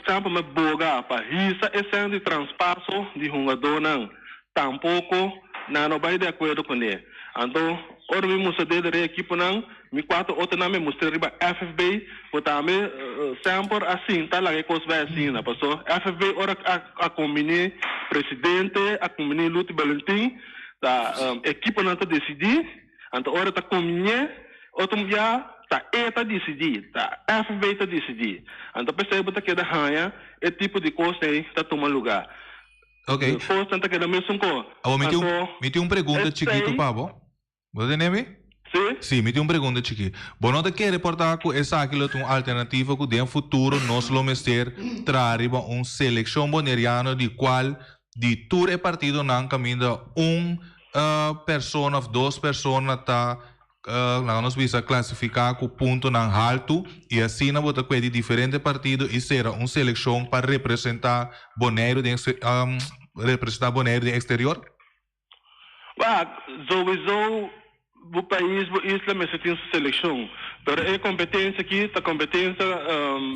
Sempre me boga para isso é de transpasso de jogador não. Tampouco não vai de acordo com ele. Então, ora me mostra dele a equipe não, me quatro outro não me mostra riba FFB, botame sempre assim, tá lá que coisa vai assim, na passou. FFB ora a combine presidente, a combine Lute Valentim, da equipe não tá decidir, então ora tá combine, outro dia tá eta decidir, tá FFB tá decidir. Então percebe que da ranha, é tipo de coisa aí tá tomando lugar. Ok. Coisa que da mesmo co. Me tem uma pergunta chiquito, Pablo. Você entende? Sim. Sim, me tem uma pergunta chiquito. Bom, não te quer reportar que essa aqui é uma alternativa que no futuro nós vamos ter trazer uma seleção boneriana de qual de todo o partido não caminha pessoa ou duas pessoas tá nós vamos classificar com ponto não alto e assim na bota de diferentes partidos e será uma seleção para representar Bonaire de exterior? Sowieso o país, o isla, mas tem seleção. Mas a competência aqui, a competência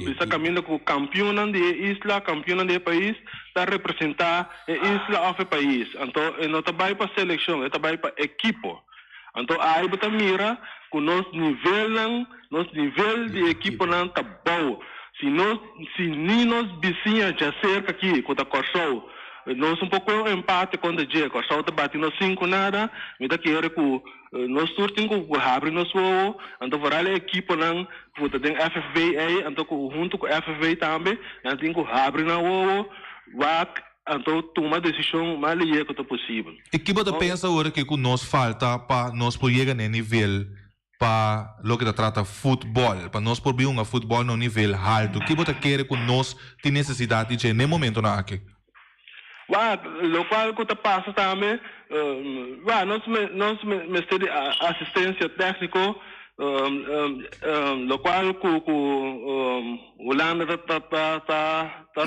está caminhando com o campeão da isla, campeão do país, para representar a isla ou o país. Então, não trabalha para seleção, trabalha para equipo. Então, aí você mira que o nosso nível de equipo não está bom. Se nem nós vizinhos já cerca aqui, com a Corsol, nós um pouco empate com a G, Corsol está batendo 5 nada, me dá que era que nós surtim com o abre nós voo, então para a equipe não, que tem FFV aí, então junto com o FFV também, não tem que abre na voo, então toma decisão mais livre que possível. E que você pensa agora que nos falta para nós poder chegar no nível para o que trata futebol, para nós poder jogar futebol no nível alto? Que você quer que nós tem necessidade de no momento na aqui? Lo qual que passa também, nós temos assistência técnica, lo qual o Holanda está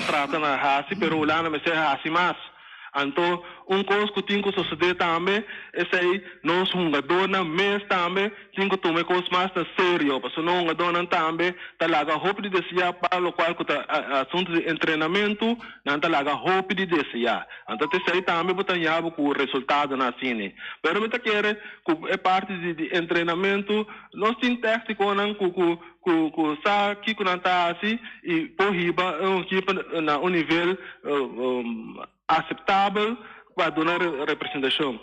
tratando a Hasi, mas o Holanda me serve Hasi mais. Então, coisa que tem que suceder também, é aí, nós jogadores mesmo também, tem que tomar coisas mais sério, porque não jogadores também, tá lá a roupa de desejar para o qual que assunto de treinamento, não tá lá a roupa de desejar. Então, isso aí também botar com o resultado na cine. Mas eu quero que é parte de treinamento, nós temos técnico não que sabe que não tá assim e por riba na um nível aceitável para dar representação.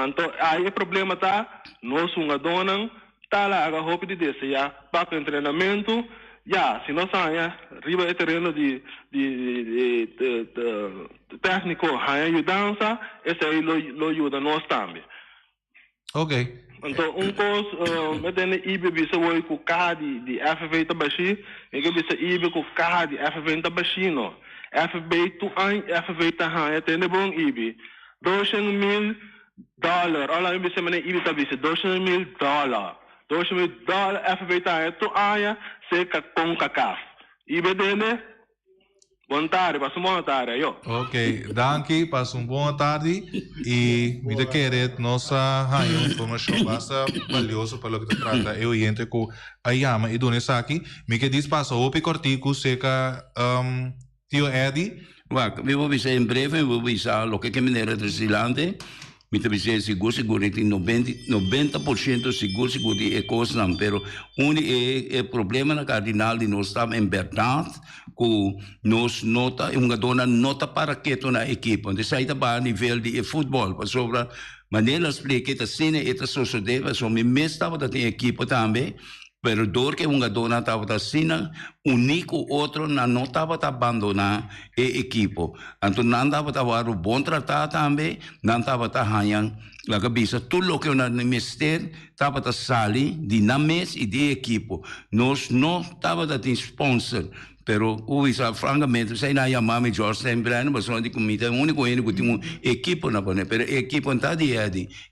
Então, aí o problema está, nós jogadores está lá a roupa de desejar para o treinamento, se nós saímos riba o terreno de técnico, a ajudança, esse aí lo ajuda nós também. Ok. Então, coisa, eu tenho IBE bisa hoje com o carro de FFV Tabaxi, eu bisa IBE com o carro de FFV Tabaxi, não. FFV tu an FFV tahan tem bom IBE $200,000 olha eu bisa mana IBE tabisa $200,000 $200,000 FFV tahan tu aya seca com CACAF IBE dele boa tarde, passa uma boa tarde, yo. Ok, danke, passa uma boa tarde e me querer nossa informação bastante valiosa para o que trata eu e entre com a Yama e Dona Saki, me que diz passa o picortico seca Tio Eddie? Eu vou dizer em breve, eu vou dizer o que me era trascilante, me vou dizer seguro, tem 90% seguro de coisas não, pero o problema na cardinal de nós estamos em verdade, que nós nota, uma dona nota para que na equipe, onde sai da a nível de futebol, para sobre maneira explicar que a cena é sociedade, so me estava da equipe também. Pero dor que uma dona estava assim, único outro não estava abandonar a equipo. Então não estava a bom tratar também, não estava a ganhar a cabeça. Tudo o que na ministério estava a sair de na mesa e de equipo. Nós não estava a ter sponsor. Pero francamente, sei na chamar Jorge Sembrano, mas não de comida, o único que tinha uma equipo na boné. Pero a equipo não está de a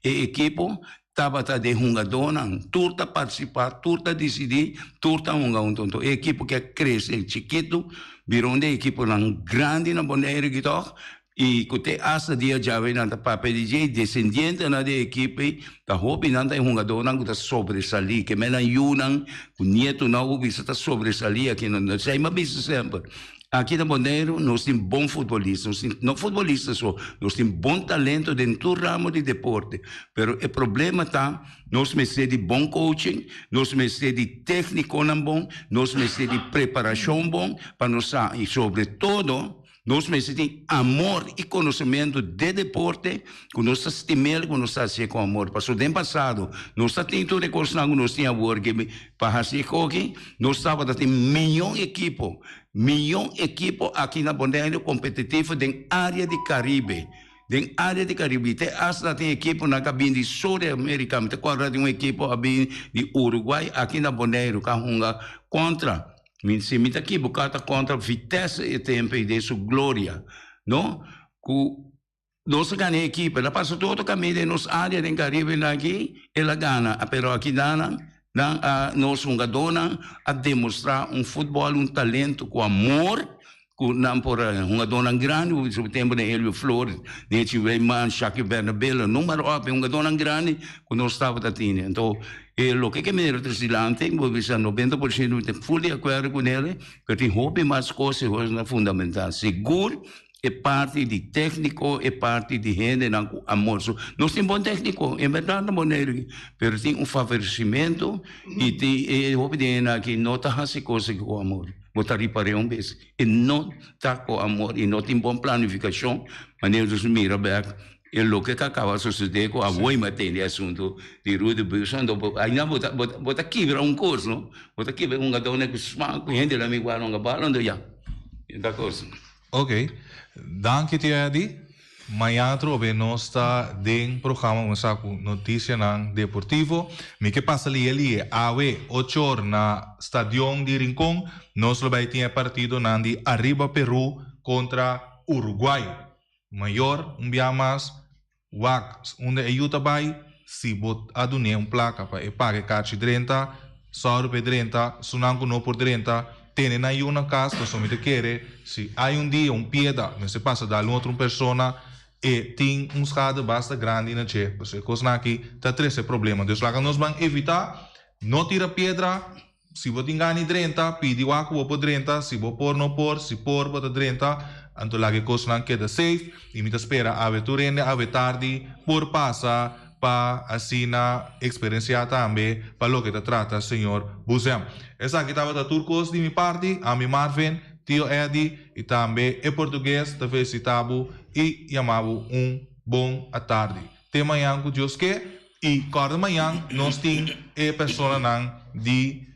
equipo estava de jogador, turta participar, turta decidir, turta então a equipe que cresce chiquito, virou uma equipe grande na Bonaire que toca, E que asa dia já vem na papel de descendente na de equipe, da hope na tem jogador não que sobresalir, que mena yunang, o nieto não o bisa sobresalir aqui não sei mas bisa sempre. Aqui na Bonaire nós temos bom futebolista, não futebolista só, nós temos bom talento dentro do ramo de deporte, pero o problema está nós precisamos de bom coaching, nós precisamos de técnico não bom, nós precisamos de preparação bom para nós e sobretudo nós precisamos de amor e conhecimento de deporte, que nós estimamos que nós fazemos com amor. Passou o ano passado, nós tínhamos recursos que nós tínhamos para fazer hockey, nós estávamos tendo milhão de equipos aqui na Bonaire competitivo dentro da área de Caribe. Dentro da área de Caribe, tem equipe na cabine de Sul-América, tem uma equipe de Uruguai, aqui na Bonaire, que contra. Se me aqui bocata contra Vitesse e tempo de sua glória, não? Nossa ganha equipe, ela passa todo o caminho de nossa área de Caribe aqui, ela ganha, pero aqui nós jogadores a demonstrar futebol, talento com amor, com jogador grande, o tempo de Elvio Flores, de Chiveman, Shaquille Bernabella, número 1, jogador grande, que nós estávamos tendo. Então, o que me retrocilante, vou ver 90% de full de acordo com ele, que tem hobby mais coisas fundamentais. Seguro, é parte de técnico, é parte de gente, não amor. Nós temos bom técnico, é verdade, na Bonaire, mas tem favorecimento e tem hobby de gente que não está fazendo coisas com amor. Botar reparar vez. E não está com amor, e não tem boa planificação, maneira de mira back. E o que acaba sucedendo com a boa matéria assunto de Rude Busando, ainda bota quebra curso, não? Bota quebra gadão que smart, que gente lá me guarda balando já. Da coisa. Ok. Danke ti Edi. Manhã trove nós está dentro programa um saco notícia não deportivo. Me que passa ali awe 8 horas na Stadion de Rincón. Nós vai ter partido na de Arriba Peru contra Uruguai. Maior dia mais onde é Utabai se bot adune placa para pague caixa 30 só por 30 sunango no por 30 tem na uma casa que somente quer se há dia pieda mas se passa da outra persona e tem escada basta grande na che porque coisa aqui tá três problema então lá nós vamos evitar não tira pedra se você engane 30 pedi o água por 30 se você por não por se por bota 30 anto lagi coisa queda safe e me espera ave turene ave tarde por passa para assim na experiência também para lo que te trata senhor Buzem essa aqui estava da turcos de minha parte a mi Marvin tio Eddie e também em português te felicitavo e chamava bom à tarde até amanhã com Deus que e cada manhã nós temos a pessoa não de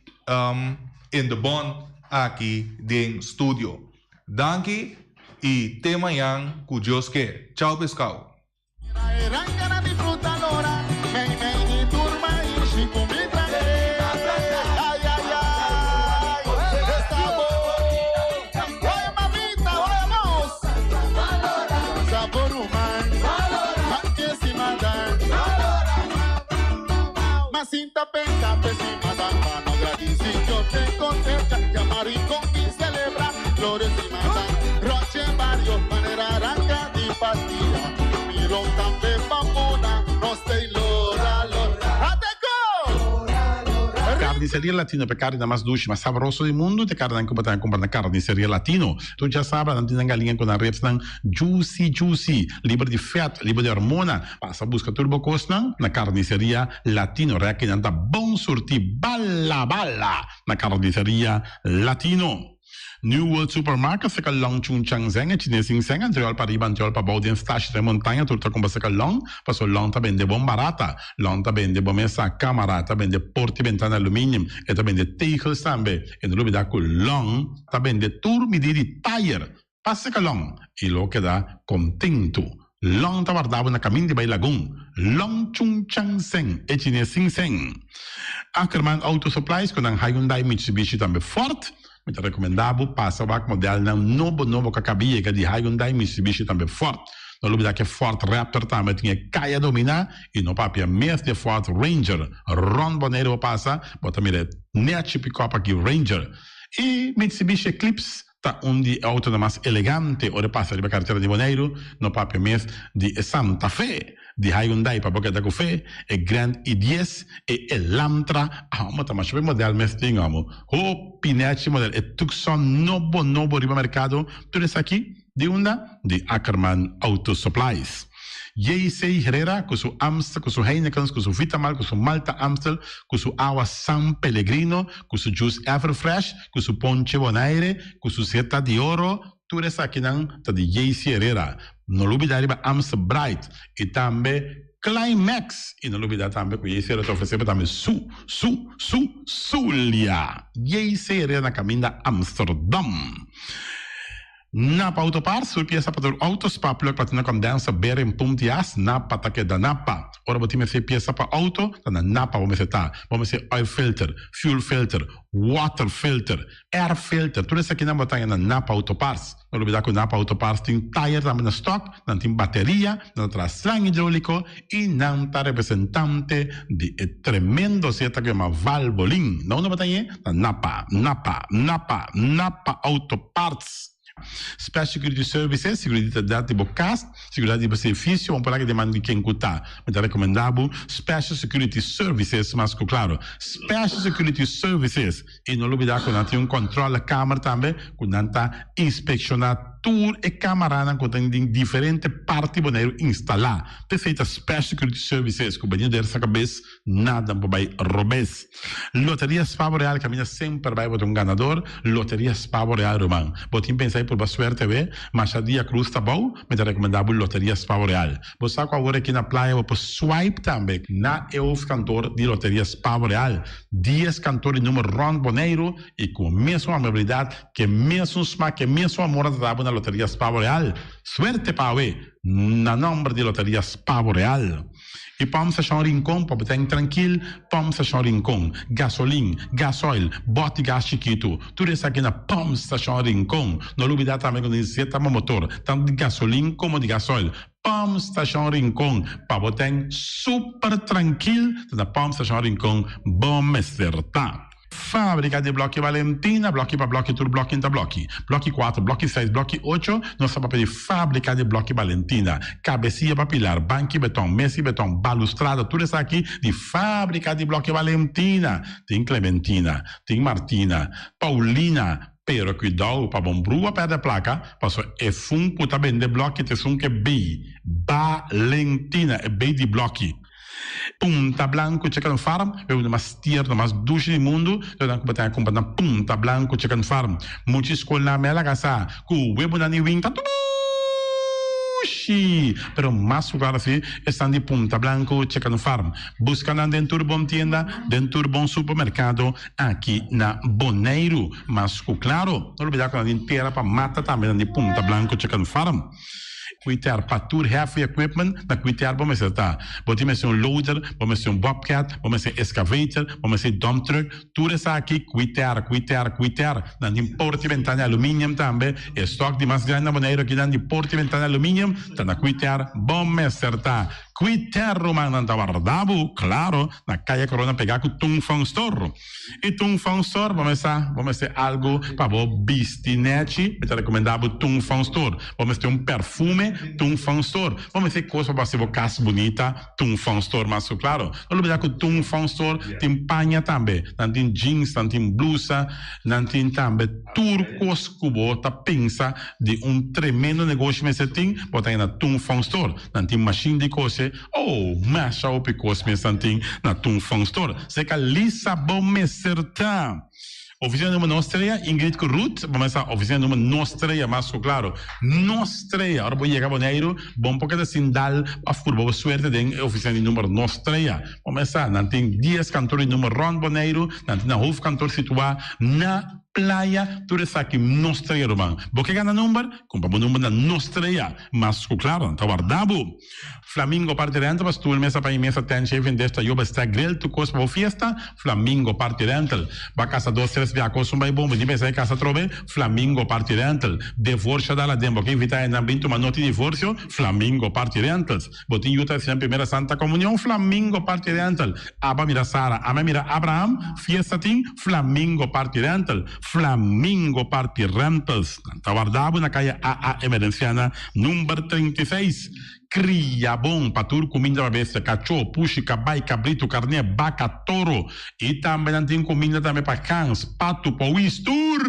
in the bond aqui dentro estúdio danke e até amanhã com Deus que tchau pessoal. Cinta penca, pésima dan, no gradicillo, te contenta, llamar y con y celebrar, flores y mandan, roche, varios, manera arranca, dipatia, mirón también papona, no stay lora, ateco! Carniceria Latino per carne mais doce, mais saboroso do mundo, te carne que botar comprar na Carniceria Latino. Tu já sabe, não tem galinha com a reps não juicy, livre de fat, livre de hormona. Passa busca turbo costa na Carniceria Latino, que não tá bom sortir bala na Carniceria Latino. New World Supermarket se long chung chang zeng chinese sing anterior para riban anterior para baudien stash de montanha turta com se long passo long ta vende bom barata long ta vende bom essa camera ta vende porti ventana aluminium e ta vende tegels também e no lugar com long ta vende turmi di tire passa que long e lo que dá contento long ta guardava na caminho de Bailagoon long chung chang zeng chinese sing Ackerman Auto Supplies com Hyundai Mitsubishi também forte me recomendavo passa o modelo novo que acabia que de Hyundai Mitsubishi também forte no lugar que Ford Raptor também tinha caia dominar e no papel mês de Ford Ranger Ron Bonero passa bota mire net pick-up aqui Ranger e Mitsubishi Eclipse ta di auto mais elegante, ora passa di cartera di Bonaire, no papel mes di Santa Fe, di Hyundai para boca da café, e Grand i10 e Elantra, mas tá mais bem modelo mes tingamo. O Pinetti modelo e Tucson novo riba mercado, tudo isso aqui de onda de Ackerman Auto Supplies. J.C. Herrera, com seu Amstel, com seu Heineken, com seu Vitamal, com seu Malta Amstel, com seu Água San Pellegrino, com seu Juice Everfresh, com seu Ponche Bonaire, com seu Zeta de Oro, tudo isso aqui não tá de J.C. Herrera. Não olvidar de Amstel Bright e também Climax. E não olvidar também que o J.C. Herrera te ofereceu também Zulia. J.C. Herrera na caminho da Amsterdam. Napa Autopar, surpresa para o Autospa, plug para ter condensa bere em Puntias, Napa taque da Napa. Ora, botimos essa peça para auto, na Napa vamos ser oil filter, fuel filter, water filter, air filter, tudo isso aqui na botanha na Napa Autopars. Não olvidar que o Napa Autopars tem tire também na stock, não tem bateria, não traz slang hidráulico e não está representante de tremendo seta que é uma Valvoline. Não botanha na Napa Autoparts. Special Security Services, seguridade de bocas, seguridade de serviço, vamos falar que demanda de quem cutar. Mas é recomendável Special Security Services, mas claro, Special Security Services, e não olvidar que não tem controle da câmera também, que não está inspecionado tour e câmara que tem diferentes partes Bonaire instalar. Perfeita Special Security Services, que o banheiro dessa cabeça, nada vai roubar. Loteria Spavo Real, caminha sempre vai botar ganador, Loteria Spavo Real Romano. Botim pensar por suerte ver, mas a dia cruz tá bom, mas é recomendável Loteria Spavo Real. Você sabe agora aqui na praia, vou swipe também, na EUF cantor de Loteria Spavo Real, 10 cantores número Ron Bonaire, e com a mesma amabilidade, que mesmo smack, que mesmo amor da na Loteria Spavo Real. Suerte para ver, na nome de Loteria Spavo Real. E vamos achar um rincão, para botar tranquilo, vamos achar um rincão. Gasolina, gasoil, bote gás chiquito. Tudo isso aqui na vamos achar um rincão. Não olvidar também quando diz que motor, tanto de gasolina como de gasoil. Vamos achar um rincão, para botar super tranquilo, na vamos achar um rincão, bom acertar. Fábrica de Blocchi Valentina, blocchi para blocchi, tudo blocchi inta blocchi. Blocchi 4, blocchi 6, blocchi 8, nossa papel de Fábrica de Blocchi Valentina. Cabecinha para pilar, banco betão, mesa betão, balustrada, tudo isso aqui de Fábrica de Blocchi Valentina. Tem Clementina, tem Martina, Paulina, pero cuidado para bom brua perder a placa, passou é fun puta vender blocchi, te sun que B, Valentina, é B de blocchi. Punta Blanco Chicken Farm, é uma das tierras mais doces do mundo. Então, como tem a comprar na Punta Blanco Chicken Farm, muitas escolas na mela casa, com o web na New Wing, pero mais claro assim, estão de Punta Blanco Chicken Farm. Buscam dentro de bom tienda, dentro de bom supermercado, aqui na Bonaire. Mas claro, não olvidar que a gente tem para mata também de Punta Blanco Chicken Farm. Cuitar para tour heavy equipment, na cuitar vamos acertar. Podemos ser loader, vamos ser bobcat, vamos ser excavator, vamos ser dump truck, tudo isso aqui, cuitar. Na porta e ventana alumínio também, estoque de mais grande na Bonaire aqui na porta e ventana alumínio, tá na cuitar, vamos acertar. Cuitar Romano Antavardabo, claro, na calle Corona pegar com Tung Fang Store. E Tung Fang Store, vamos ser algo para o bistinete, é recomendável Tung Fang Store. Vamos ter um perfume, Tung Fang Store. Vamos ter coisa para ser casa bonita, Tung Fang Store, mas claro, não olvidar que o Tung Fang Store tem panha também, não tem jeans, não tem blusa, não tem também turcos cubo, tá pensa de tremendo negócio que você tem, botar aí na Tung Fang Store, não tem machine de coisa, masha o picos me santing na Tung Fang Store. Se que lisa bom me certa. Oficina número Nostreia, Ingrid Ruth, vamos a oficina número Nostreia, mas claro, Nostreia. Agora vou chegar a Bonaire, bom porque assim dá a furba suerte de oficina número Nostreia. Vamos a, não tem 10 cantores número Ron Bonaire, não tem na Hof cantor situado na Playa, tudo isso aqui, Nostreia, Romano. Porque ganha número? Compra o número na Nostreia. Mas, claro, está guardado. Flamingo parte rental, mas tu mesa para imensa tem chefe desta yoba está grill, tu costa para fiesta, Flamingo parte rental. Vai casa 2-3 via costa vai bom, mas pensa casa trove, Flamingo parte rental. Divorcio dalla dembo, que invita na binto uma nota de divórcio, Flamingo parte rentals. Botin yuta na primeira Santa Comunhão, Flamingo parte rental. Aba mira Sara, ama mira Abraham, fiesta ting, Flamingo parte rental. Flamingo Party Rentals. Tawardabo na kaya AA Emerenciana número 36. Cria bom para tudo comida para bestia, cachorro, puxi, cabai, cabrito, carne, vaca, touro. E também tem comida também para cães, pato, pauistur.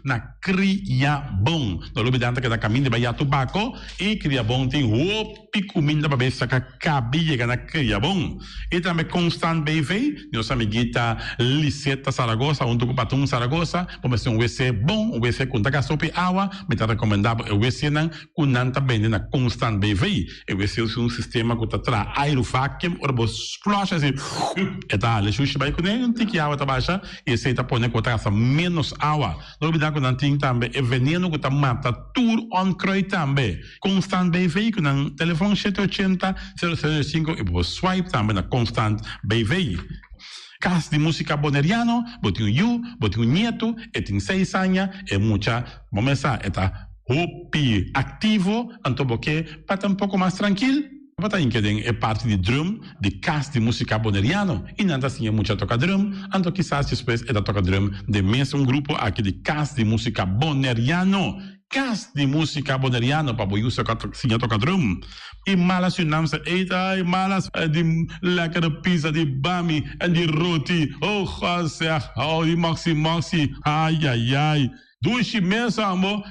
Na cria bom. No lugar que da caminho de Bahia Tubaco. E cria bom tem opi comida para bestia, que cabia na cria bom. E também Constant BV, nossa amiguita Liseta Saragossa, onde o patum Saragossa. Vamos ter WC bom, WC com taca sopa água. Me está recomendado o WC não, com nanta bem na Constant BV. Vai ser um sistema que está aerovacuum, ou você flush assim, e tá, ele chucha vai com ele, não tem que água tá baixa, e você tá pondo que tá menos água. Não olvidar que não tem também, é veneno que tá mata tudo on croi também. Constant BV, que no telefone 780-005, e você swipe também na Constant BV. Casa de música boneriano, botinho you, botinho nieto, e tem 6 anos, e muita, vamos começar, e tá hopi ativo, então porque para um pouco mais tranquilo, para que é parte de drum, de casa de música boneriano, e não assim é muito toca drum, então quizás depois é da toca drum de mesmo grupo aqui de casa de música boneriano. Casa de música boneriano para boiar se toca drum. E malas o nome eita, e malas de lekkere pizza de bami e de roti. Oh, José, oh, de maxi, ai. Dushi mesmo, amor.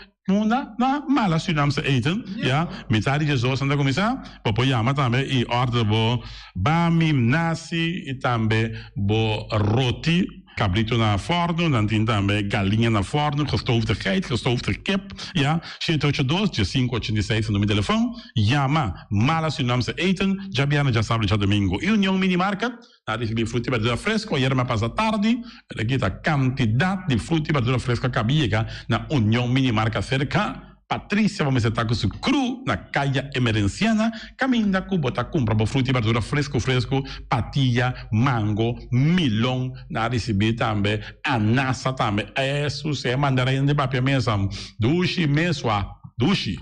Na mala Surinamse eten, ja, metade de zoos anda começar, papo yama também e order bo bami, nasi e também bo roti, cabrito na forno, dan tem também galinha na forno, gestoofde geit, gestoofde kip, ja, 782-586 no meu telefone, yama, mala Surinamse eten, Jabiana já sabe já domingo, e União Minimarket, na recebi fruta e verdura fresca, ayer me passa tarde, aqui a quantidade de fruta e verdura fresca cabia na União Minimarket cerca. Patrícia, vamos estar com o cru na caia emerenciana, caminha com botar compra fruta e verdura fresco, patilha, mango, milão, na recebi também, anassa também, isso é mandarim de papel mesmo, dushi mesmo, dushi,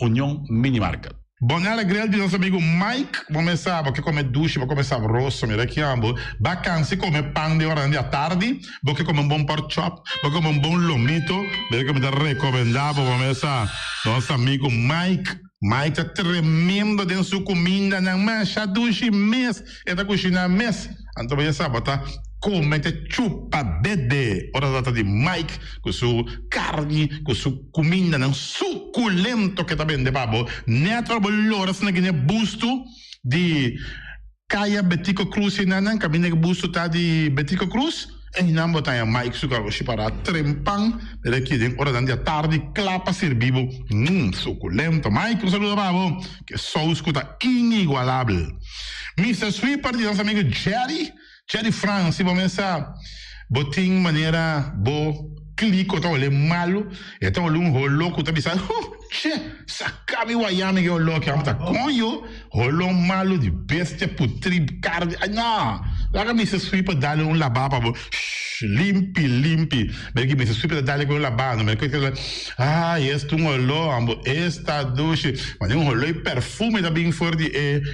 União Minimarket. Buona alegria de nosso amigo Mike. Vamos começar, porque come duche, vou começar rosso, me rechiamo. Vacanze come pan de hora de tarde, porque come un buon pork chop, porque come un buon lomito, perché mi da recomendavo, vamos começar. Nosso amigo Mike. Mike tá tremendo dentro sua comida, não mancha duche mês, é da cozinha mês. Então, você sabe, tá? Comete chupa bebê. Ora data de Mike, com sua carne, com sua comida, não suculento que tá bem de babo. Neto bolora, se não é busto de Caia Betico Cruz, e não caminha que busto tá de Betico Cruz. E não botar a Mike sucar o para trempang, ele aqui dentro hora da tarde, clapa servivo, suculento. Mike, um saludo babo, que só escuta inigualável. Mr. Sweeper, de nosso amigo Jerry France, vamos começar. Botim maneira boa, clico, tá olhando malo, então olhando rolo, que tá pensando, sacabe o ayame que olhou, que tá conho, rolo malo de bestia, putri, carne, não, lá que Mr. Sweeper dá lavaba, limpi, perché Mr. Sweeper dá com lavando, mas que este olor, esta douche, mas um olor e perfume da bem for de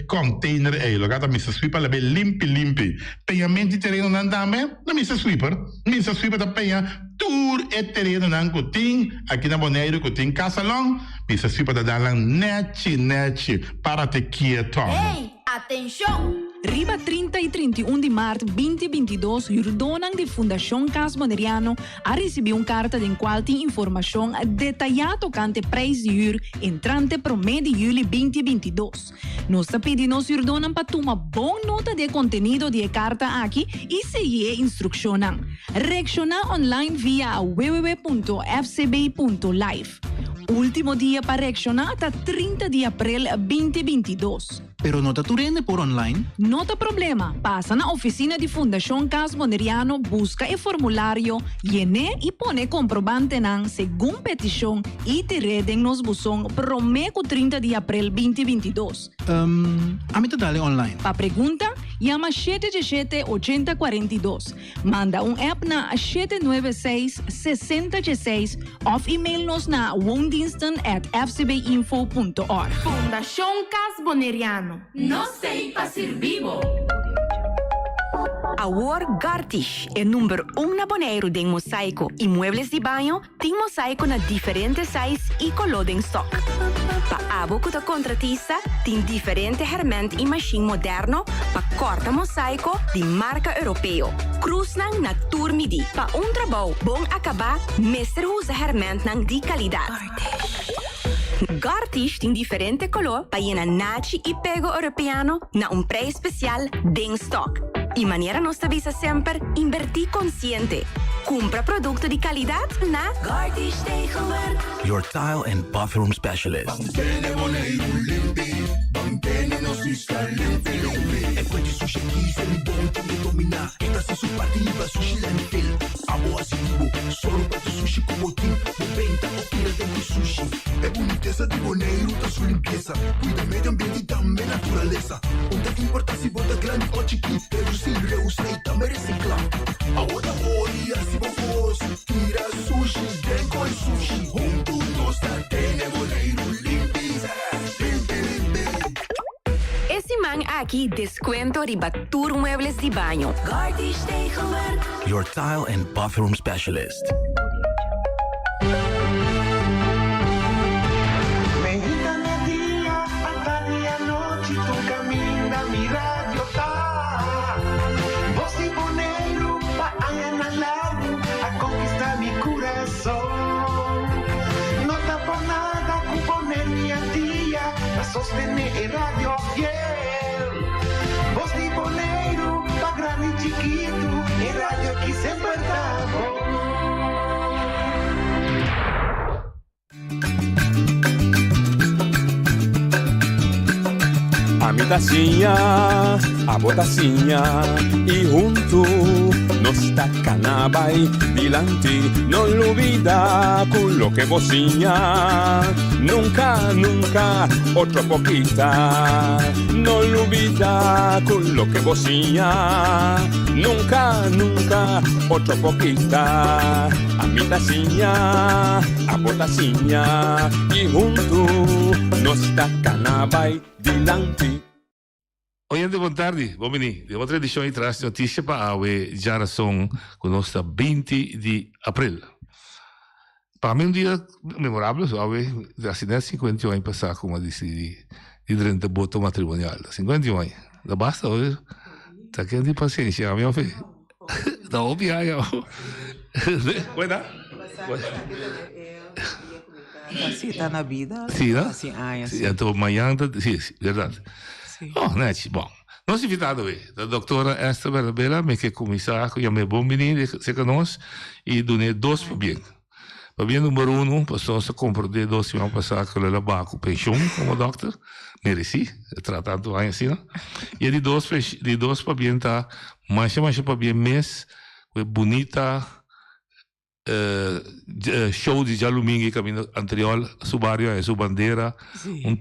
container, lo gata Mr. Sweeper, bem limpi, pagamento de terreno não também, na Mr. Sweeper da penha, tour e terreno não cutim, aqui na Boneiro cutim casalão, Mr. Sweeper da dalang nete, para te quieto. Ei, atenção! Riba 30 e 31 de março 2022, Jordonang de Fundação Cas Boneriano a receber carta em qual tem informação detalhada cante preço de juro entrante pro mês de julho 2022. Nós pedimos Jordonang para tomar boa nota de conteúdo de carta aqui e seguir instruções. Reaccionar online via www.fcb.live. Último dia para reaccionar está 30 de abril 2022. Pero nota tu rende por online? Não tem problema. Passa na oficina de Fundação Cas Boneriano, busca o formulário, llene e põe comprovante nan segundo petição e te redem nos buzón promeco 30 de abril 2022. A mim te dale online. Para pergunta, llama 717-8042. Manda app na 796-6016 ou e-mail-nos na woondiensten@fcbinfo.org. Fundação Cas Boneriano. No sei para ser vivo. Awor Gartish é número 1 na Bonaire de mosaico e muebles de banho, tem mosaico na diferentes sizes e color em stock. Pa abo kuta contratista, tem diferente herment e machine moderno pa corta mosaico de marca europeu. Cruz nang na turmidi, pa trabalho bom acabar, mestre usa herment nang de qualidade. Gartish tem diferente color pa na nachi e pego europeano na preço especial den stock. E maneira nossa visa sempre invertir consciente. Compra produto de qualidade na Gartish Tegenwerk. Your tile and bathroom specialist. E quindi sushi chise il buon che mi domina. E da su partiva sushi lentil. Amo asitivo, solo per sushi come team. Moventa o tira dentro sushi. E boniteza di Bonaire da sua limpeza. Cuida medio ambiente também naturaleza. Onde que importa se bota grande ou chiqui. Reusei também reciclar. Agora olha se vos tira sushi. Vem com sushi. Juntos da Tene Bonaire limpeza. Esse man aqui descuento ribatur muebles de banho. Gartish Tegenwerk. Your tile and bathroom specialist. Medita na dia, a tarde e a noite, tu caminha, mi radio tá. Voz de Bonaire, pa na largo, a conquistar mi coração. Não tá por nada com Bonaire minha dia, a sostener el radio fiel. Voz de Bonaire, pa grande e chiquito, el radio que sempre tá bom. A mi tacinha, a botacinha e junto nos tacanabay dilante, no olvida con lo que bocinha, nunca, nunca, otro poquita, no olvida con lo que bocinha, nunca, nunca, otro poquita, a mi tacinha, a botacinha e junto nos tacanabay dilante. Oyente, boa tarde. Bom menino. De outra edição e traz notícia para a geração conosco 20 de abril. Para mim um dia memorável, sabe? Assim, 50 anos passar como disse de 30 voto matrimonial. 50 anos. Da basta hoje. Tá querendo de paciência, meu filho. Da óbvio aí. Vai dar? Assim está na vida. Sim, né? Assim, sim. Então amanhã, sim, verdade. Oh, net, bom. Nós invitado a doutora Esther Bela, me que começar com o meu bom menino, se conosco, e donei 2 para bem. Para bem número 1, passou a comprar de 2 semanas passadas com ela com pensão como doutor, mereci, tratado assim, né? E de 2 para bem tá, mais para bem mês, bonita show de Jaluming caminho anterior, su barrio, su bandeira,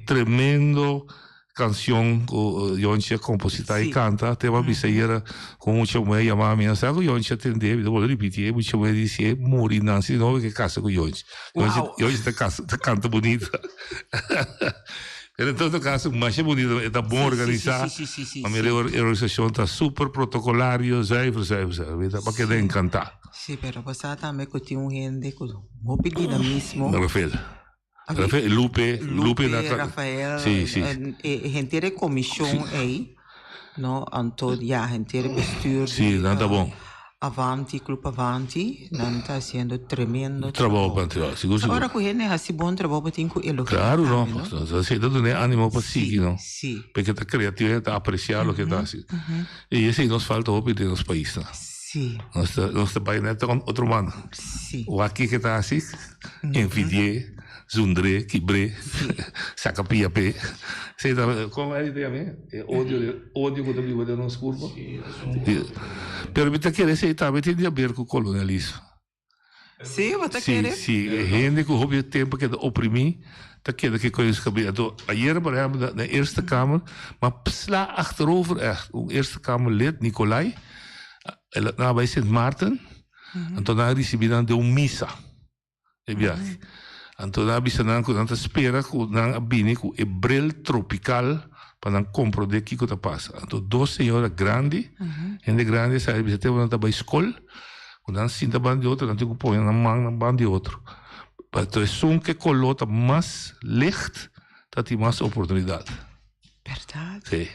tremendo canção que Yonche compositar e canta, tem uma bisaíra com muita mulher chamar a minha sabe que Yonche atender, eu vou repetir, muita mulher disse morir não se não que casa com Yonche. Yonche canta bonita. Em todo caso, mais bonito, está bom organizado. A minha organização está super protocolario, zuiver, para que dê encantar. Sim, pero você também tem gente com muito dinamismo. Rafael, Lupe, Rafael, gente de comissão aí, no, Antônio, gente de bestuur. Sim, não está bom. Avanti, Club Avanti, não está fazendo tremendo trabalho. Seguro. Agora com ele é assim bom trabalho para ter ele. Claro, não. Você dá um ânimo para seguir, não? Sim. Porque está criativo, está apreciar o que está assim. E isso nos falta hoje no nosso país, não? Sim. Nosso país é outro mano. Sim. O aqui que está assim, envidiar. Zundre, Kibre, Sacapiape. Como é a ideia mesmo? Ódio que eu não escuro. Pero me querer se também tem a ver com o colonialismo. Sim, você quer? Sim, gente que houve tempo que oprimir, tá querendo que coisas cabia. Ayer, por exemplo, na Eerste Kamer, maar sla achterover echt. O Eerste Kamer lid Nicolai, nabij Sint Maarten, en toen recebi dan de missa. Então, na bisa nang kunang espera kunang abini ku ebrel tropical para não comprar de que coisa passa. Então, 2 senhoras grandes, gente grande, sabe, você tem uma da escola, quando não sinta band de outro, não tem que pôr na mão na band de outro. Então, é som que colota mais licht, dat tem mais oportunidade. Verdade. Sim.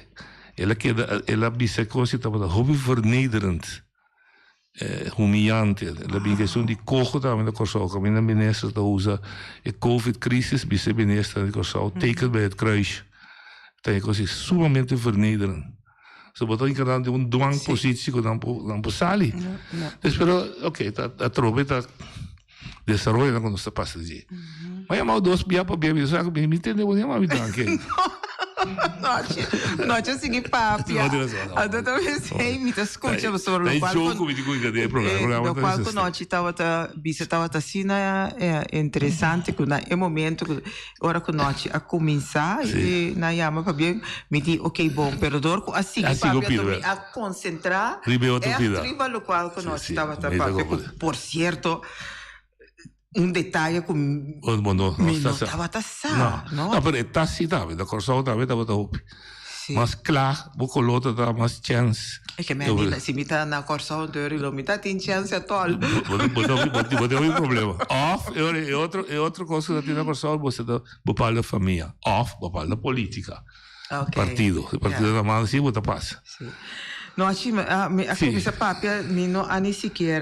Ela disse que você estava hobby vernederend. Humilhante. Ela bem questão de cojo também da Corsal. Que a minha ministra da usa a Covid-crisis, bisse ministra da Corsal, teken bij het kruis. Tem coisas sumamente vernederend. Ze botam encarando de dwangpositie que não possali. Pero, ok, a trova está desarrollando quando está passando. Mas é mal 2 biar para beber, sabe? Me entendeu? Nem mais me dá aqui. Noite eu segui papi. A doutora pensei, me escuta sobre o qual com noite estava assim interessante que é momento hora que noite a começar e na yama para bem me di ok bom perdor assim papi a concentrar é o qual que noite estava por certo detalhe com não estava tassado não mas está sim também da Corsal também estava top mas claro vou colocar dá mais chance é que me se me tá na Corsal deur me tá tem chance a tol vou um problema off é outra coisa que tem na Corsal você dá bopal da família off bopal da política partido da mão assim você passa não acho que essa papia não nem sequer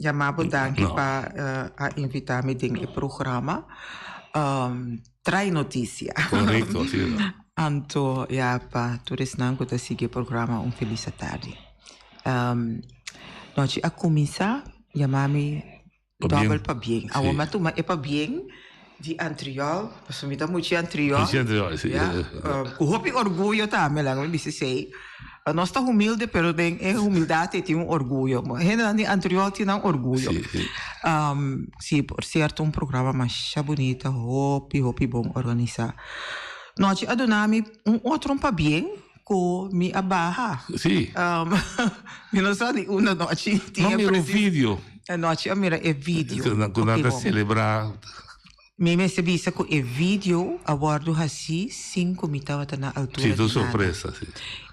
chamava danke para invitar-me no programa trai notícia correto sim então para todos não que seguir o programa feliz tarde nós a começar chamar-me double para bem a uma turma é para bem de anterior porque me dá muito anterior com orgulho também lá me disse sei nós estamos humildes, pero é humildade tem orgulho. Gente anterior tinha orgulho. Sim, por certo, programa mais bonito, hopi bom organizar. Nós adonamos outro para bem, com me abarra. Sim. Me não sabe uma noite tinha um vídeo. A noite a mira é vídeo. Quando anda celebrar. Me recebi isso com o vídeo, a bordo assim, 5 me estava na altura. Sim, surpresa, sim.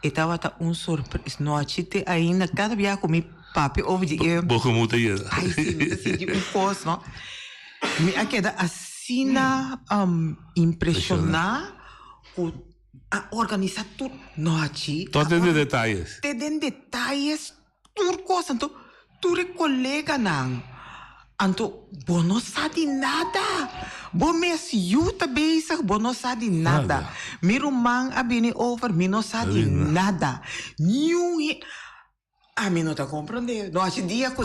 E estava surpresa. Noite, ainda, cada dia com meu papi, ouvi de... Boca muita isso. Ai, sim, me senti coisa, não? Me aquela assim, impressionar com a organizar tudo. Noite. Todos os detalhes. Tem detalhes, tudo coisa. Então, tu é colega, não. Então, você não sabe nada. Você me ajuda bezig, você não sabe nada. Meu irmão a bem over, me não sabe nada. A mim não está compreendendo. Não acho dia que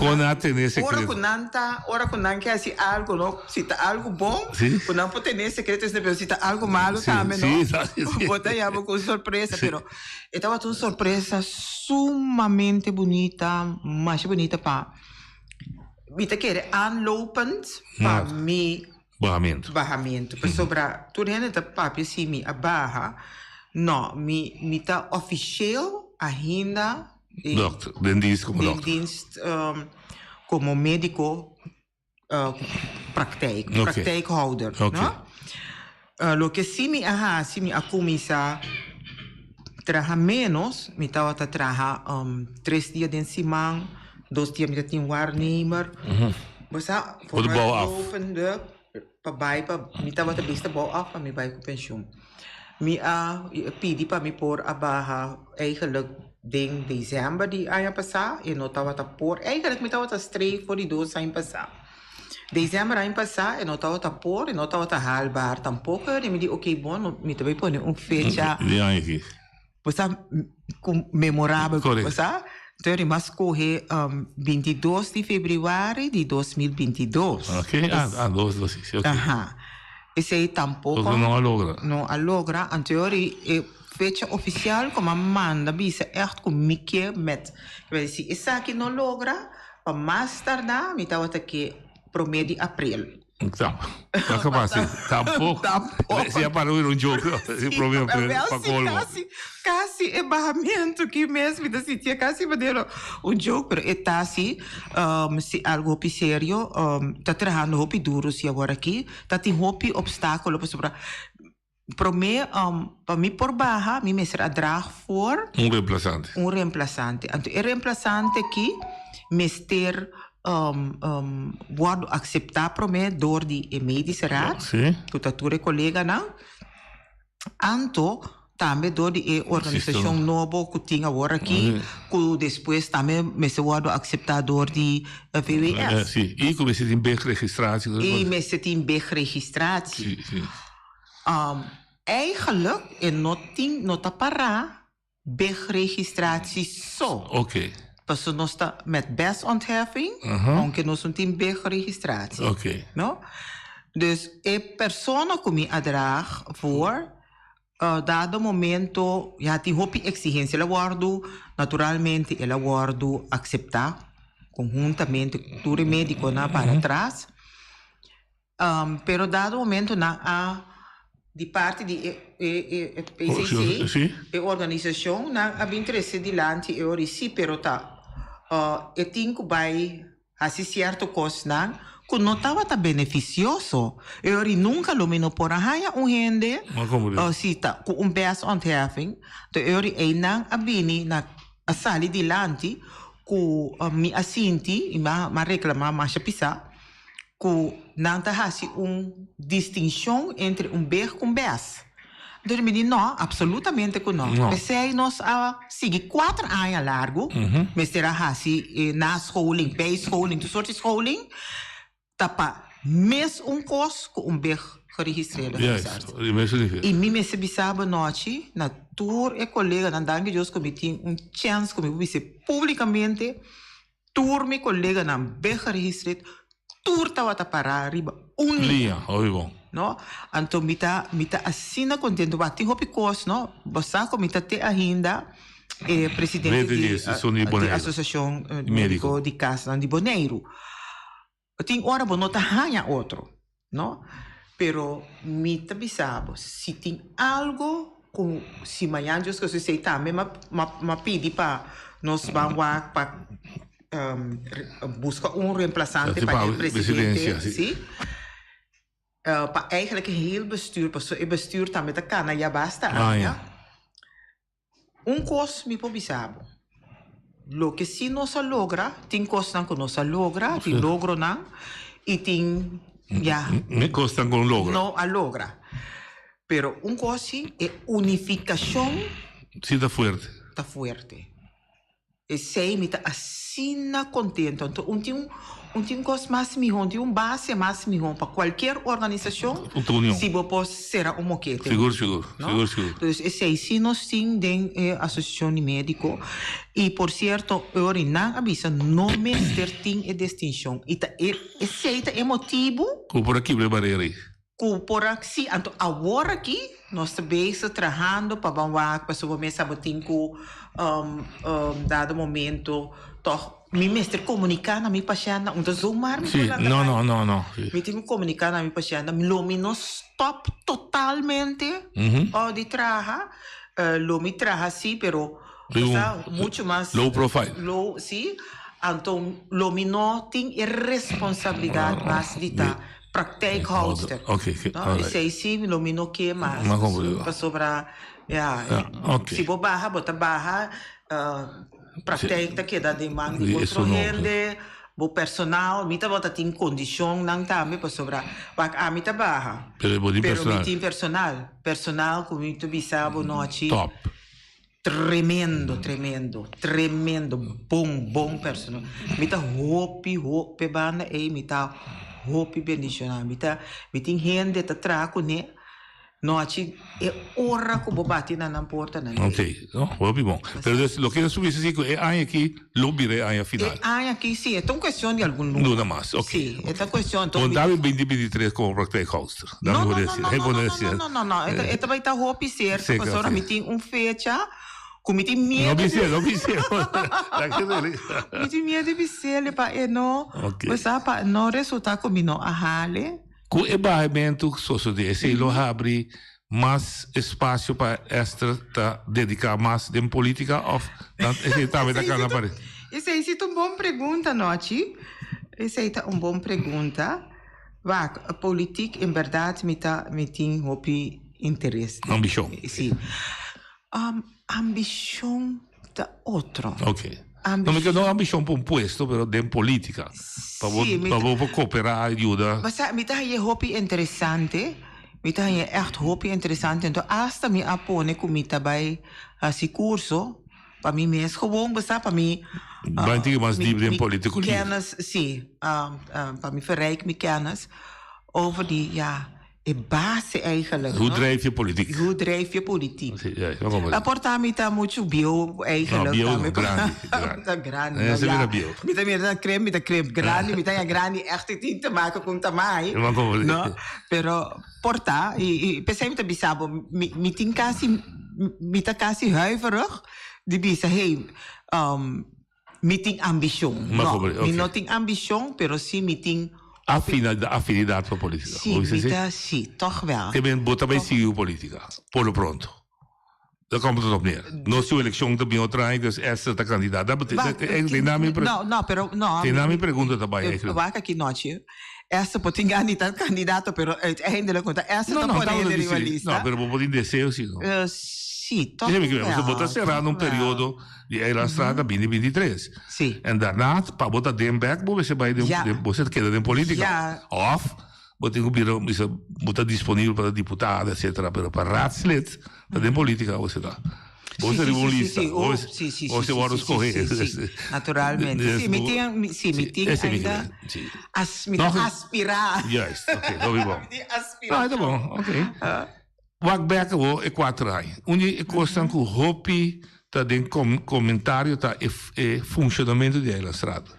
ora que não quer se algo, não, se está algo bom, que não pode ter secretos, se está algo malo também, não. Botar já com surpresa, pero estava uma surpresa sumamente bonita, mais bonita para Vita quer aanlopend para mi barramento. Para sobra, tu rende da papi se mi abarra, não, mi tá oficial ainda dentista como médico praktijkhouder. Lo que se mi a começar trabalhar menos, mi tá trabalhar 3 dias de semana. 2 dias me tinha waarnemer. Você voor bouw af. Para me estava a vista bouw af para me vai com pensioen. Me pedi para me pôr a barra eigenlijk em dezembro de ano passado e não estava a pôr. Eigenlijk me estava a estrear por 2 anos passado. Dezembro ano passado e não estava a pôr e não estava a halbar tampouco. E me disse, ok, bom, me também põe fecha. Você memorável, você? Então, mas corre 22 de fevereiro de 2022. Ok, 2, ok. Esse aí tampouco não alogra. Então, fecha oficial, como manda, bisa echt com Mickey met. Se esse aqui não logra, para mais tardar, me estava aqui prometo de abril. Então, acaba assim, tampouco. Se já parou em jogo, esse problema para colmo. Quase é barramento que mesmo da sitia quase madeira jogo, mas está assim, se algo sério, está trabalhando hopi duro se agora aqui, está tem hopi obstáculo para sobrar. para mim por barra, me será drag voor reemplazante. Reemplazante. Então, o reemplazante aqui, mester wordt acceptar para mim door die medische raad. Sim. Que tá tua colega não. Anto também door die organisação nova que tinha agora aqui, que depois também me se wordt acceptar door die VWS. Sim. E comecei em BEG-registratie. E me se tem BEG-registratie. Sim. Eigenlijk in nota para BEG-registratie zo. Oké. Dus nós está met bestontheffing, aunque nós não tem BEG-registratie. Oké. No? Dus persona que me adrag voor, dado momento, já tem hopi exigência, ela guardo, naturalmente, ela guardo aceitar, conjuntamente, tudo médico na para trás. Pero dado momento, na de parte de PCC, a organização, na a interesse de lante, eu recebi, pero eu tenho que vai assim certo costo, que não estava beneficioso. Eu nunca lumino por a raia gente, se tá com bestontheffing, então eu não abini na a sali de lante, que me assinti, e ma reclamar mais pisa, que não tá distinção entre BEG com BES. Então, me diz, não, absolutamente que não. Pensei, nós seguir 4 anos largo, mas será assim, na schooling, bij-schooling, de soort schooling, tapa mes curso com BEG geregistreerd. E me se bisaba noite, na tour e colega, na dangue Deus que me tinha chance, que me visse publicamente, tour me colega na BEG geregistreerd, tour tava para riba linha, bom. No, então mita assina contento, bati hopi cos, no, basta com mita te ainda presidente da Associação Médico de Casa de Bonaire. Tem hora bonota hanya outro, no? Pero mita bisabo, se tem algo com se manhã Deus que sei também, ma pedi para nós vamos para busca reemplazante para o presidente, sim. Para eigenlijk heel bestuur, o bestuur também da cana já basta, costo me pobisabo. Lo que se não se logra, tem coisa que não se logra, tem logro não, e tem já. Me costa com logra. Não a logra. Pero coisa é unificação. Sim, está forte. Está forte. E sei, me está assim contento. Então, tem coisa mais mijão, tem base mais mijão para qualquer organização. Se você será moquete. Seguro. Então, sei, se nós temos a Associação de Médico, e por certo, eu não avisa, não me tem a distinção. E sei, é motivo. Por aqui, preparei. Por aqui, então, agora aqui, nós estamos trabalhando para banhar, para subir essa tinco, dado momento, mi mestre comunicar na mi paciente, então zoomar mi não. Mi tenho que comunicar na mi paciente, mi no stop totalmente de trabalho, mi trabalha sim, pero muito mais low profile. Low, sim. Então, mi não tem responsabilidade mais de praktijkhoudster. Sei sim, mi não quer mais. Para sobrar, se você barra, praktijk que dá demanda de outro gente, o personal, mita bota tem condição não também para sobrar, a mita barra. Pero mi tem personal com muito bisabo noite. Top. Tremendo, bom personal. Mita hopi banda mita hopi bendicionar, mita tem gente tá traco né. Noite é hora que o bobati na porta na. Ok, vai bom. Mas o que eu subi assim é aí aqui, lobby aí a final. É aí aqui sim, é uma questão de algum número. Não mais, ok. Sim, é uma questão. Não dá 2023 como praktijkhoudster. Não. Vai estar hopi certo, porque agora me tem fecha. Como tem medo. Não precisa. Me tem medo de bicer para não. Mas para não resultar como não ahale. Com o barramento social, se ele abre mais espaço para esta dedicar mais de política ou também da cada parede. Essa é uma boa pergunta, Nochi. Essa é uma boa pergunta. A política, em verdade, me tem hopi interesse. Ambition. Sim. Ambition da outro. Ok. Non mi chiedo ambition per un puesto, però in politica. Per cooperare, aiuta. Mas mi tayo hobby interessante. Mi tayo echt hobby interessante. Então, hasta mi apone kumita bij si curso. Para mim mesmo, gewoon basta para mim. Vai ter mais livre in politico. Kennis, sim. Para mim verrijk mijn kennis over die, de base eigenlijk. Hoe drijf je politiek? Hoe drijf je politiek? Ja, porta mi ta muito bio eigenlijk. No, bio grandi. Grandi. Ja, bio. Mi ta creme grandi, mi ta grandi echt het te maken com tamanho. No, pero porta e pensei mi ta bisabo mi tin kasi huiverig. Die bisa hey meeting ambition. No, mi no ting ambition, pero si meeting Affinità per politica. Sì, toch wel. Che ben bota bij CU politica. Polo pronto. Daar komt het op neer. No su election te bio trai, dus essa ta candidato. Dat betekent eigenlijk nami No. Te nami pregunta daarbij eigenlijk. Wacht aqui noche. Essa potinga niet dat kandidato, pero uiteindelijk want essa ta pone rivalista. No, pero un po' di deseo sì. Sì, toch wel. Se bota serrano un periodo di Eilandstraat 2023. Sì. En daarna, pa bota den back, bo se bij de bo se queda in politica. Ja. Of botingo biro se bota disponibile per deputado, eccetera, però per raadslid, in politica o se da. O se un lista, o se vuole scoprire. Naturalmente. Sì, meeting ainda. Aspirar. Juist, ok, dat is bom. Ah, dat is bom, ok. Wat bekken we e 4 anni. Unie costan cu hopi ta den commentario ta e funzionamento di Eilandstraat.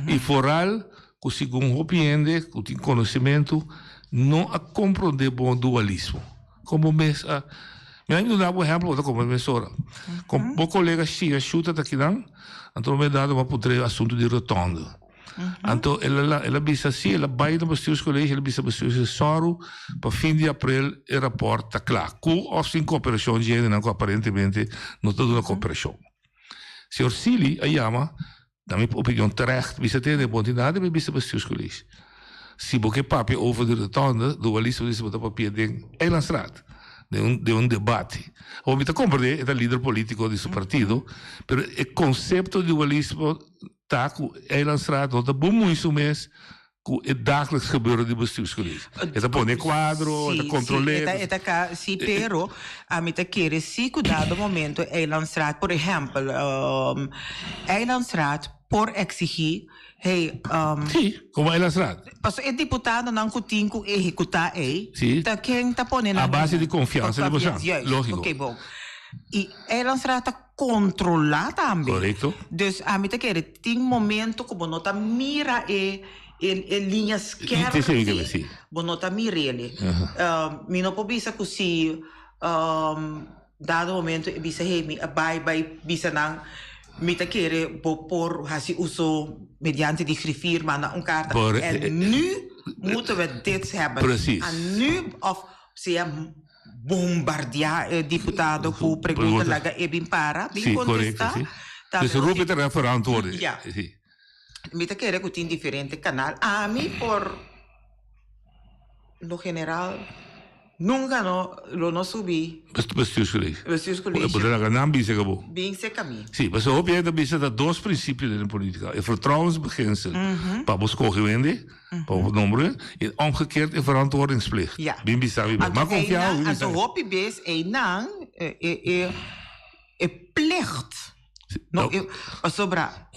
E foral cu sigun hopi ende, cu tin conhecimento, não a compreender bom dualismo. Como mes a me ainda dá um exemplo da como professora. Com o colega Xia chuta aqui não, então me dá uma putre assunto de rotonda. Então ela bisa assim, ela vai no bestuurscollege, ela bisa bestuursessoro, para fim de abril o rapport está claro. Com ou sem cooperação de gente, não aparentemente não está dando cooperação. Se Orsili a chama, na minha opinião terecht, bisa ter de bondade, mas bisa bestuurscollege. Se você papi over de rotonda, dualismo bisa botar papel de Eilandstraat. De un debate. O mi te comprende, è il leader politico di suo partito, però il concetto di dualismo sta con Eilandstraat, dat is muito mes com o dagelijks gebeuren di bestuurscollege. Het pone quadro, het controleren. Sì, però a me te chiede sì che dado momento Eilandstraat, per esempio, Eilandstraat por exigir hey, sì, come Eilandstraat. Passo il deputato non continua a esecutar sì. Da quem tá ponendo a base di confianza, lógico. Ok, bom. E Eilandstraat tá controlar também. Correto. Dus a mim te quer tem momento que bonota mira e linhas quer. Sì. Bonota mira ele. Mi não pode bisa così dado momento e bisa hey mi bye bisa nang mi te chiede por hasi uso mediante di firma na un carta. En nu moeten we dit hebben. Precies. En nu of se bombardear deputado ku pregunta laga ebin para bin contesta. Sì. Dus roep er een verantwoording. Ja. Sì. Mi te chiede kuti in differente canal. A mi por lo general nunca lo subì. Bestuurscollege. Bestuurscollege. Potrà ganhar bisa acabou. Bem se caminho. Sim, mas eu hoop dat bisa dat dois princípios in de politica. Het vertrouwensbeginsel. Para buscar wende, para o número en omgekeerd in verantwoordingsplicht. Ja. Bem bisa wie. Maar confiar. Also hoop je bes nang plicht. No, sobra.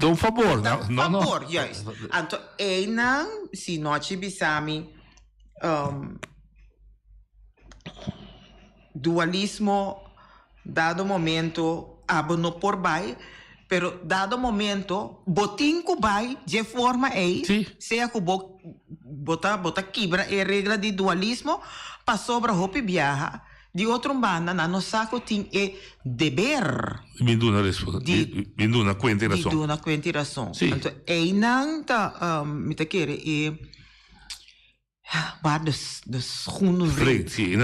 Um favor, não. Favor, juist. Anto nang si noche bisami dualismo dado momento abono por bai, pero dado momento botinco bai de forma sea que bota quebra e regra de dualismo pa sobra hopi viaja de outro banda na no saco tem deber vindo na quinteração vindo na quinteração então não tá me te querer waar de schoenen vreemd. Zie,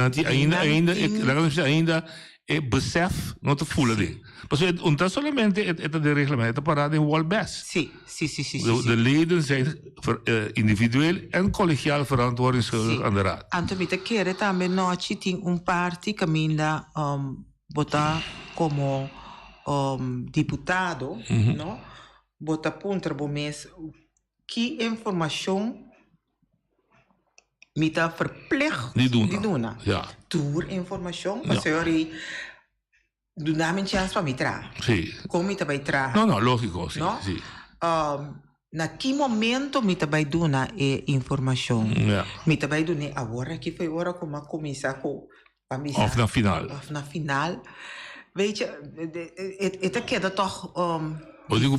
ainda e besef non te voelen ding. Dus het is solamente de reglementen parade in World Best. Sí. De leden zijn individueel en collegiaal verantwoordingsschuldig aan de raad. Anto mi te quiere también noche ting un parti caminda vota como diputado, no? Vota punter bomes que informação mi ta verplicht Die doen. Ja. Tour informação, mas eu do namen chance para mi tra. Sì. Como mi ta vai tra? No, logico, sì. No? Sì. Na que momento mi ta vai dona e informação? Ja. Mi ta vai dona agora que foi hora como a começar com Of na final. Of na final. Weet je, het queda toch Eu digo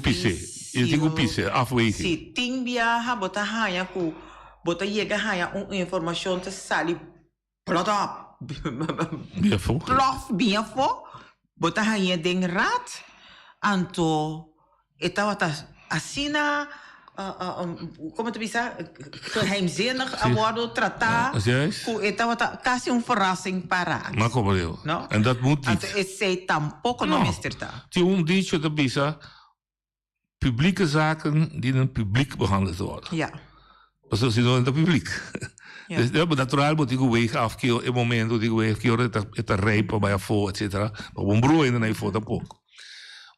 pisse, afweging. si ting viaja bota haya ku bota llega haya informação te sali plota plof bien fo bota haya ding rat anto etawata asina como te bisa geheimzinnig worden tratar ku etawata quase verrassing para Maar kom maar, no? En dat moet anto niet. esse tampoco no misterta Die dicho te bisa publieke zaken dienen publiek behandeld te worden. ja. Dus dat is in het publiek. Dus dat natuurlijk moet ik wegen afkeren in momento die wegen het rijpen bij voor et cetera. Maar een broer in de voor dat ook.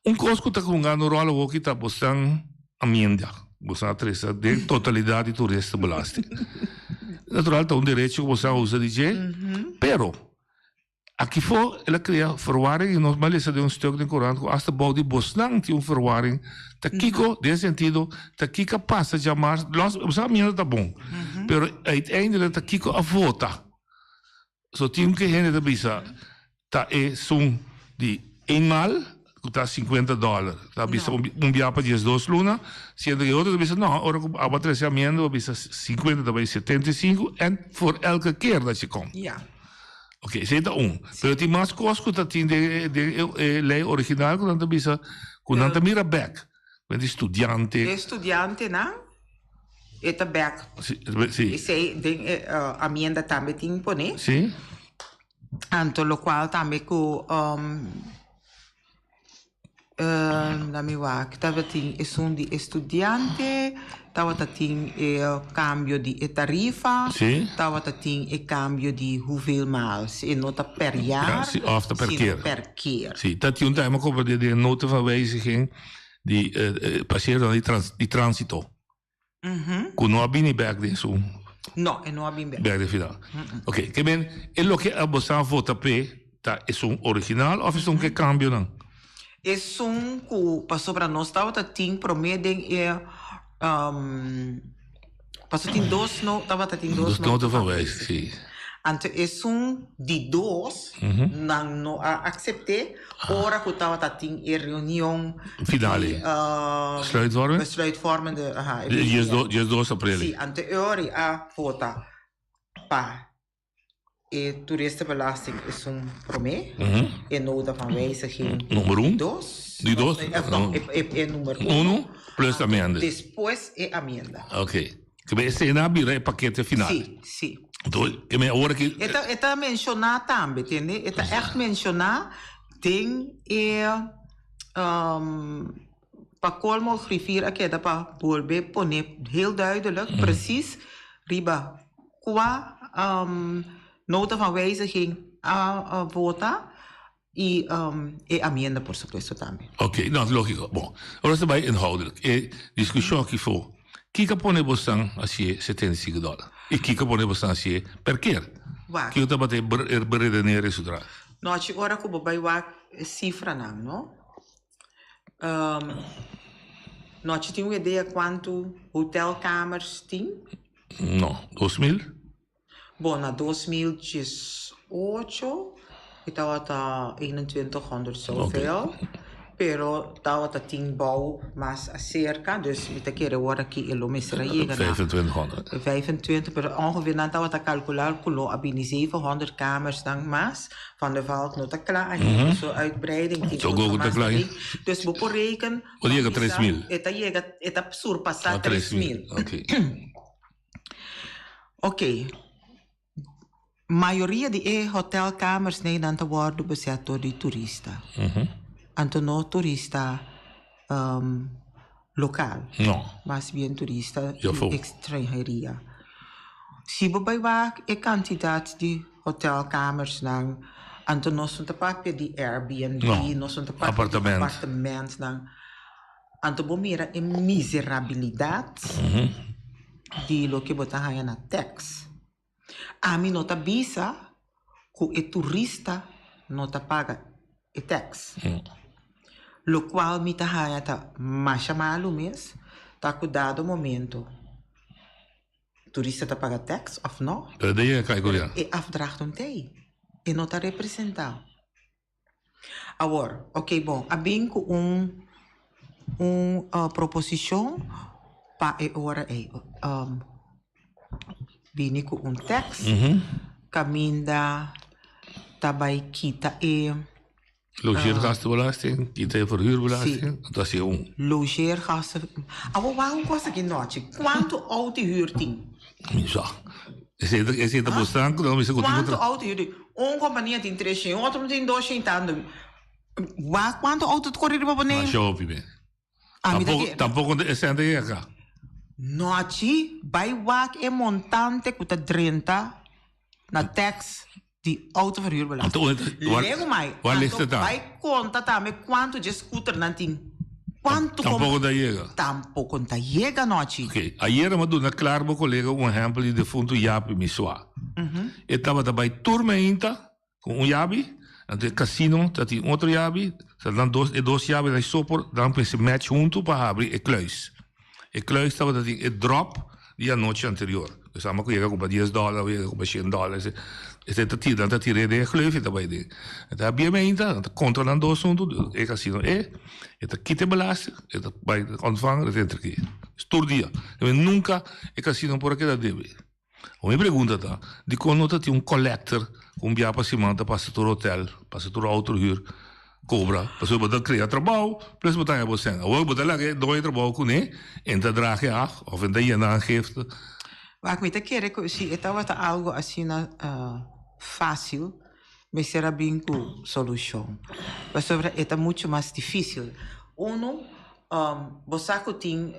Un cosco ta kungano rolo woki ta bosang amienda. Bosang tresa de totalidade de toeristenbelasting. Natural ta un derecho bosang usa DJ. Pero aqui voor ela cria verwarring, en normaal is er een stuk in de Koran, als de bouw die boslang die een verwarring, ta kiko, de sentido, ta kika passa jamar, los, usa minder ta bom. Pero uiteindelijk ta kiko a vota. So team que gente ta bisa, ta e sum di eenmaal, ta $50. Ta bisa un biapa 2 luna, siendo que otro ta bisa, no, ahora a treceamiento bisa 50, ta bisa 75, en voor elke keer dat je komt. Ja. Ok, sei da Pero ti mas cosco ta tin de lei original con tanta bisa con tanta mira back. Quindi studiante. Estudiante na eta back. Sì. E sei ding amienda tambe ting pone. Sì. Anto lo qual tambe ku dammi va, tava ting è un di estudiante, tava ting cambio di tarifa, tava ting cambio di hoeveel miles, e nota per jaar, Ja, sì, of per keer. Sì, dat je een op de nota van wijziging die passeren die transito. Con no abini back de su. No, e no abini back. Back de final. Ok, che ben, e lo che abbiamo vota pe, ta è un original of è un che cambio non? Es un que pasó para nós estava ting promedem passou ting dos no estava ting dos nota van wijziging, sì. Ante es un di dos no accepté ora que estava ting reunião finale besluitvormende je 2 april. Sì, ante ori a vota pa e toeristenbelasting is een promé. E nota van wijziging. Nummer 1. Die dos? Nummer 1 plus amienda. Después e amienda. Ok. Que me escena bira paquete final. Sì. Que me ora que Eta mencionar também, entende? Eta echt mencionar ding pa colmo griffier aqui da pa bolbe pone heel duidelijk precies riba qua nota van wijziging a vota e amienda, por supuesto, también. Ok, no, lógico. Bom, ahora está bem inhoudelijk. Discussão aqui foi, kika pone bostan assim $75. E kika pone bostan assim per keer. Waar? Kika bate beredeneren zodra. No, ci ora ko babay wa cifra nang, no? No, ci tinha uma ideia quanto hotelkamers tem? No, 2000? Bom, na 2018 estava 2100 zoveel. Okay. Pero estava ting bouw mas acerca, dus we te keren worden ki elo misra jega 2500. 25, pero ongeveer dan estava te calcular kulo abini 700 kamers dan mas van de Valk nota klaar. So uitbreiding zo go de klein. Dus we rekenen. O jega 3000. Eta surpassar 3000. Okay. Ok. maioria de hotelkamers Nederland worden bezet door die toeristen. En no turista local. No. Mas bien turista Ja, vol. extranjeria. Si bij waar kandidaat die hotelkamers nang anto no sunt papia di Airbnb, no sunt papia Appartement. di appartement nang anto bomira e miserabilidad di lo que botahan na tax. A mi nota bisa ku e turista nota paga e tax. Lo qual mi tahaya ta masha malo mes ta ku dado momento turista ta paga tax of no? Daí cai Coreia. E afdracht um tei. E não está representado. Agora, ok, bom, abin com proposição para a hora vini com text, caminda, tabai kita Logeergastenbelasting, kita verhuurbelasting, dat is heel. Logeergasten. Aber waarom kost ik noche? Quanto auto huurt die? Ja. Is het bestaan? Dan is het goed. Quanto auto huurt die? Un companhia tem 300, outro tem 200. Quanto auto tu corre para poner? Maar zo bem. Tampoco de essente eka. Nochi, bij wak e montante kuta 30 na tax die autoverhuurbelasting. Lego mai. Waar ligt het dan? Bij conta também quanto de scooter nanting. Quanto Tampoco da llega. Tampoco da llega nochi. Ok. Ayer me doen klaar mijn collega un exemplo de fundo Yapi Miswa. Eu estava daarbij tormenta com Yabi, en het casino dat die outro Yabi, dan dois Yabi dat sopor, dan pense match junto para abrir e kluis. E kluis estava dat die drop die a noite anterior. Dus allemaal kon je comprar $10, je comprar $100. Esse tati dan tati rede e kluif daarbij de. Het heb je meenta, dat contra dan dois junto e casino het kite belasting, het bij ontvangen het interkeer. Stordia. We nunca e casino por aqui da debe. O me pergunta tá, de quando tem collector, via para cima da passa todo hotel, passa todo autohuur, cobra, passou botar criar trabalho, plus botar je bossen. Ou botar lá que doe trabalho com né, en dat draag je af, of en dat je aangifte. Waar ik me te keren, si esta was algo assim fácil, me será bem com solução. Mas sobre é muito mais difícil. Uno, você tem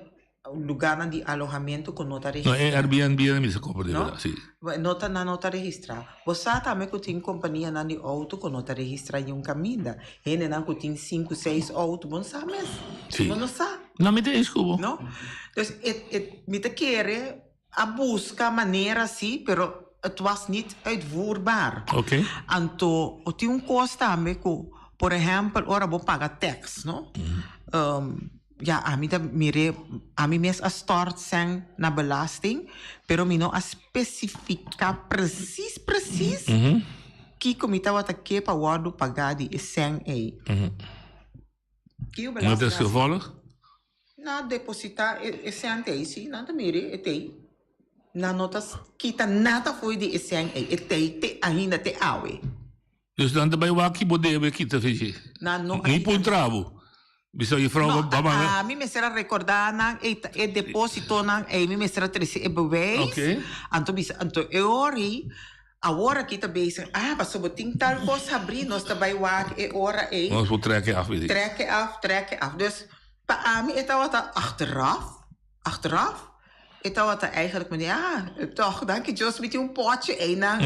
lugar de alojamento com nota registrada. No, Airbnb é mesmo compra de verdade, sim. Nota na nota registrada. Você também tem companhia na de auto com nota registrada em caminho. Ele não tem 5, 6 autos, bom sabe mesmo. Sim. Não sabe. Não me deixa como. Não. Então, me te quer a buscar maneira assim, pero het was niet uitvoerbaar. Ok. Então, tem custo também com, por exemplo, ora vou pagar tax, não? Ja, a mim mesmo a stort zijn na belasting, pero mi no a specificar precies que comita wat aqui para o pagar de sen aí. Mas é gevallig? Na depositar sen aí, sim, nada mire, etei. Na notas kita nada foi de sen aí, etei te ainda te awe. Dus dan daarbij waar ik bodebe kita veje. Na no. Niet por travo. Bisa je vrouw a mim me será recordar nang e depósito nang e mim me será trazer e bewijs. Okay. Anto ori agora aqui tá bezig. Mas we ting tal coisa abrir nós tá bij waar e ora e. Nós vou trekken af. Trekken af. Dus pa mim eta wat achteraf. Eta wat eigenlijk meneer toch dank je Jos met een potje e nang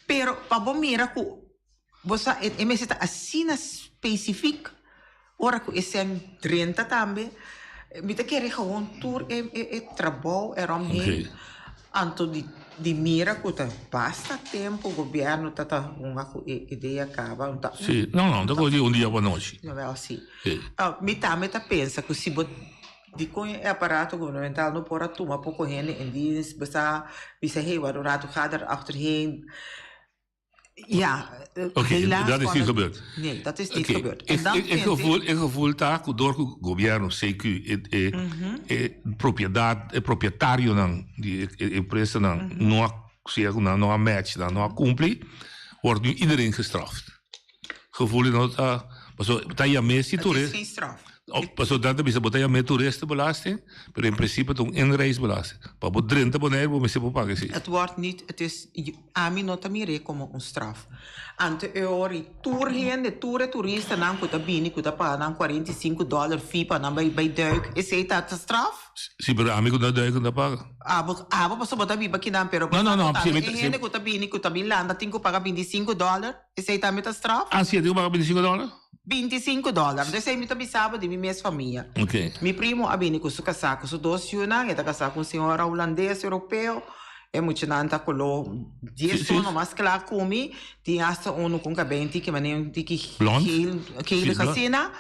pero pa bom mira ku você e me seta assim específico. Ora que esse é 30 também, me te quer gewoon tour e trabalho eromheen. Anto de mira que tá basta tempo o governo tá uma ideia acaba. Sim, não, da coisa dia para noite. Não é assim. Me tá pensa que se de com o aparato governamental não pode tomar pouco gente em dias, bisa hey waar rato gaat achterheen. Ja, oké, dat is niet gebeurd. Nee, dat is niet gebeurd. Ik gevoel daar door het governo, CQ, proprietario die empresa não match, não cumpre, wordt nu iedereen gestraft. Gevoel dat, dat is geen straf. Zodat bisa botar met toeristenbelasting, maar in principe toch inreisbelasting. Maar op 30 bonaire moet je pakken zien. Het wordt niet, het is, ami nota mire como een straf. Ante eori tour heen, de toeristen dan kuta bini, kuta pa dan $45 fee pa dan bij duik. Is dat een straf? Si pero ami ko na duiken na paga. Abo pa sobota biba kinan pero No. Heen kuta bini, kuta bilanda, tinko paga $25. Is dat met een straf? Ah, sim, eu paga $25? $25. Dus hij moet bisaba de minha família. Ok. Mi primo abini com suka saco, so dos yuna, eta casar com senhora holandês europeu. É muito nanta colo 10 anos mais claro comi, tinha hasta uno com cabenti que maneiro de que casina.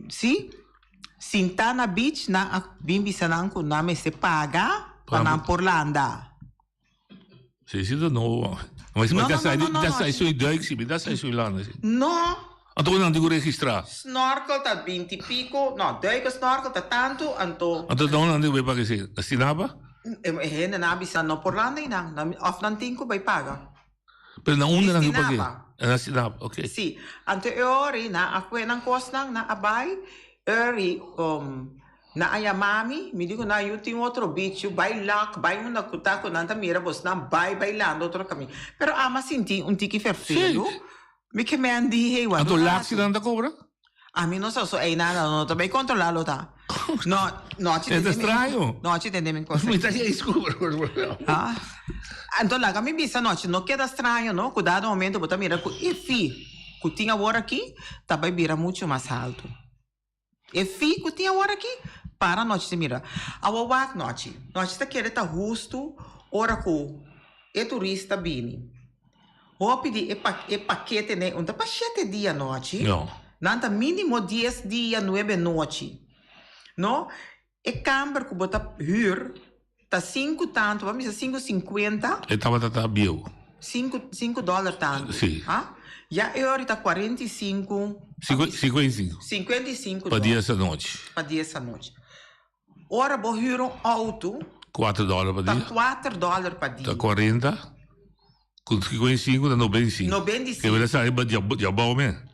Sim. Sintana Beach na bimbi sanan com nome se paga para Porlanda. Sim, não. Mas dat zijn zo'n duik, zie je, dat zijn zo'n landen. No. En toen aan die registrar. Snorkel dat 20 pico, no, duiken snorkel dat tanto, anto. En toen aan die weer pakken ze. Dat is die naba? Heen en abisa no Porlanda ina, of dan tinko bij paga. Pero na una lang pakken. En dat is die naba, oké. Si, anto eori na akwe nang kosnang na abay, eori na ayamami, mi digo na yuting otro bicho, bay lak, bay una kutako nanta mira bos na bay bailando otro kami. Pero ama sinti un tiki ferfelo. Mi che mendi hey wa. Anto lak sila nanta cobra? A mí no so ei nada, no te voy a controlarlo ta. No, ci è strano. No, ci tendemen cosas. Mi stai descubro. Ah. Anto la mi bisa no, no queda estranho, no? Cuidado momento, bota mira ku ifi. Ku tinha agora aqui, tá vai virar muito mais alto. Ifi ku tinha agora aqui, para nós se mira. Awa wak noite. Nós está querendo tá justo, ora ku e turista bini. Opidi e paquete né, um pa 7 dias noite. No. Nanta mínimo 10 dias, 9 noites. No? E camper que bota huur, tá 5 tanto, vamos dizer 5,50. E tava bio. $5 tanto. Sim. Ah? Já euro tá 45. 55. Para dia essa noite. Para dia essa noite. Ora, vou huur um auto. $4 per dia. Tá $4 per dia. Tá 40. Com 55 dá 95. 95. Que vai sair já bom mesmo.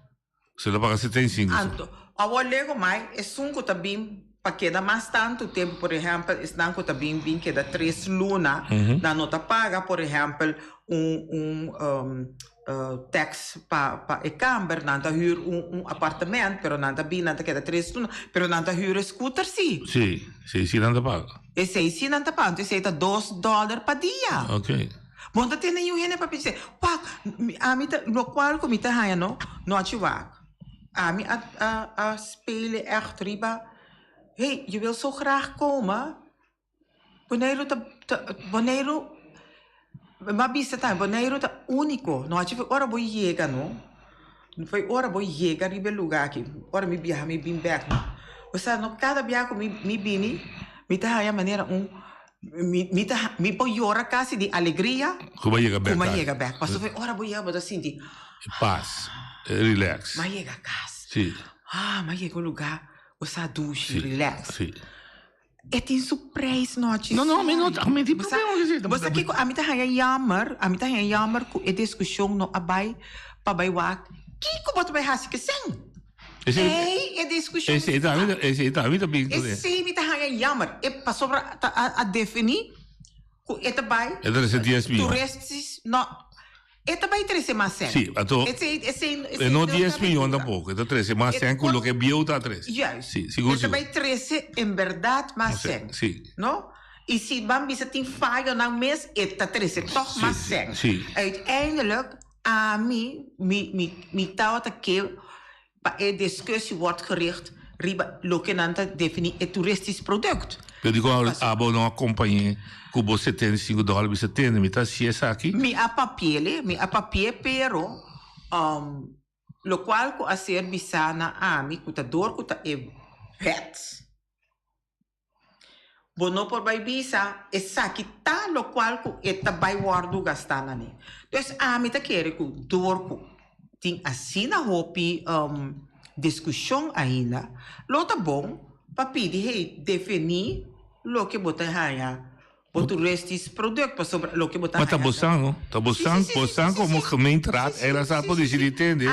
Você não paga 75. Anto, a lego mais é sunco também para que dá mais tanto tempo, por exemplo, estanco também bem que dá 3 lunas, na nota paga, por exemplo, tax para e camper, nanta huur apartamento, pero nanta bem nanta que dá 3 lunas, pero nanta huur scooter sim. Sim, nanta paga. E sim nanta paga, então tá $2 per dia. Ok. Bom, tem nenhum rene para dizer, pá, a mim tá, no qual como tá aí, não ativar. A mim a spelen echt riba. Hey, je wil zo graag komen. Bonaire, maar bisa tá, Bonaire tá único. Não ativo, ora vou chegar, não. Não foi ora vou chegar riba lugar aqui. Ora me viajar, me bim back. Você não cada viagem me bini, me tá aí a maneira me poi llora casi di allegria. Come llega back? Come llega back? Mas foi ora vou botar assim de paz, relax. Mas chega a casa. Sim. Mas chega o lugar, você duche, relax. Sim. E tem surpresa noite. Não, a mim tem problema. Você que a mim tá jammer com a discussão no abai para baiwak. Que como tu vai hasi que sem? Ei, é discussão. Esse tá também. Esse me tá jammer. E passou a definir com eta bai. É 10 milhões. Turistas não. Eta vai 13 mais 100. Sim, então. É não 10 milhões tampouco. É 13 mais 100 com o que bio tá 13. Sim, seguro. Eta vai 13 em verdade mais 100. Sim. Não? E se vamos ver tem falha na mês, eta 13 toch mais 100. Sim. Uiteindelijk a mim me tá que a discussie wordt gericht riba lokenanta definir het toeristisch product. Eu digo a uma companhia que você tem $5, você tem, me tá se essa aqui? Mi a papier pero lo qual ko a serviçar na ami kutador kuta e vets. Bono por vai visa e saki ta lo qual ko eta vai guardo gastana ni. Dus ami ta quer ku dor ku ting asina hopi discussão ainda. Lo tá bom para pedir hey definir lo que botar aí. Botar estes produtos sobre lo que botar. Mas tá boçando como gemeenteraad, ela sabe poder se entender.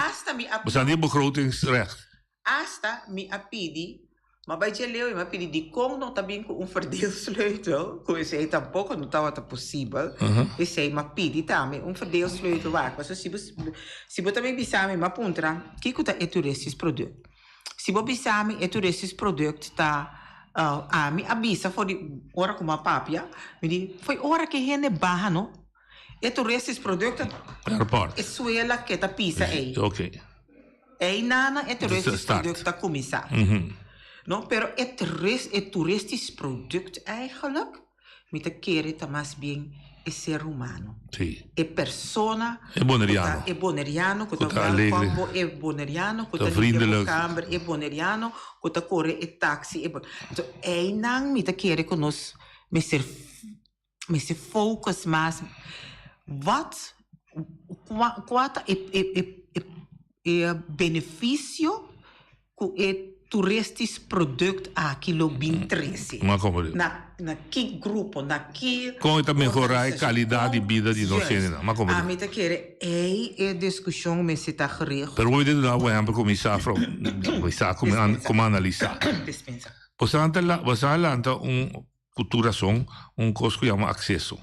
Boçando die begrotingsrecht. hasta mi apidi, maar bij je leeuw, maar apidi die kon nog tabin ko verdeelsleutel, ko is hij tampoco não estava possível. E sei maar pidi também verdeelsleutel waar. So se você também bisame maar puntra, que kuta eturestis product. Se você bisame eturestis product tá mi abisa for die ora kuma papia, mi di foi ora que rende barra no. Eturestis product Airport. é suela que tá pisa aí. Ok. Ei nana eturestis product tá começar. No, pero het toeristisch product eigenlijk, met de keren te mas bien, is ser humano. Sí. E persona. E boneriano. E boneriano, que Kuta alegre. E boneriano, que vriendelijk. Kamer, e boneriano, que te corre e taxi. Então, é nang met de keren que nos, met se focus mas, wat, quata e benefício que toeristisch product aqui lo bin 13. Maar como digo. Na que grupo, na que Como também melhorar a qualidade de vida de nós, mas como a digo. mim te querer é discussão me se tá gericht. Pero hoje de novo é para começar como analisar. Dispensa. Você lanta cultura som, coisa que chama acesso.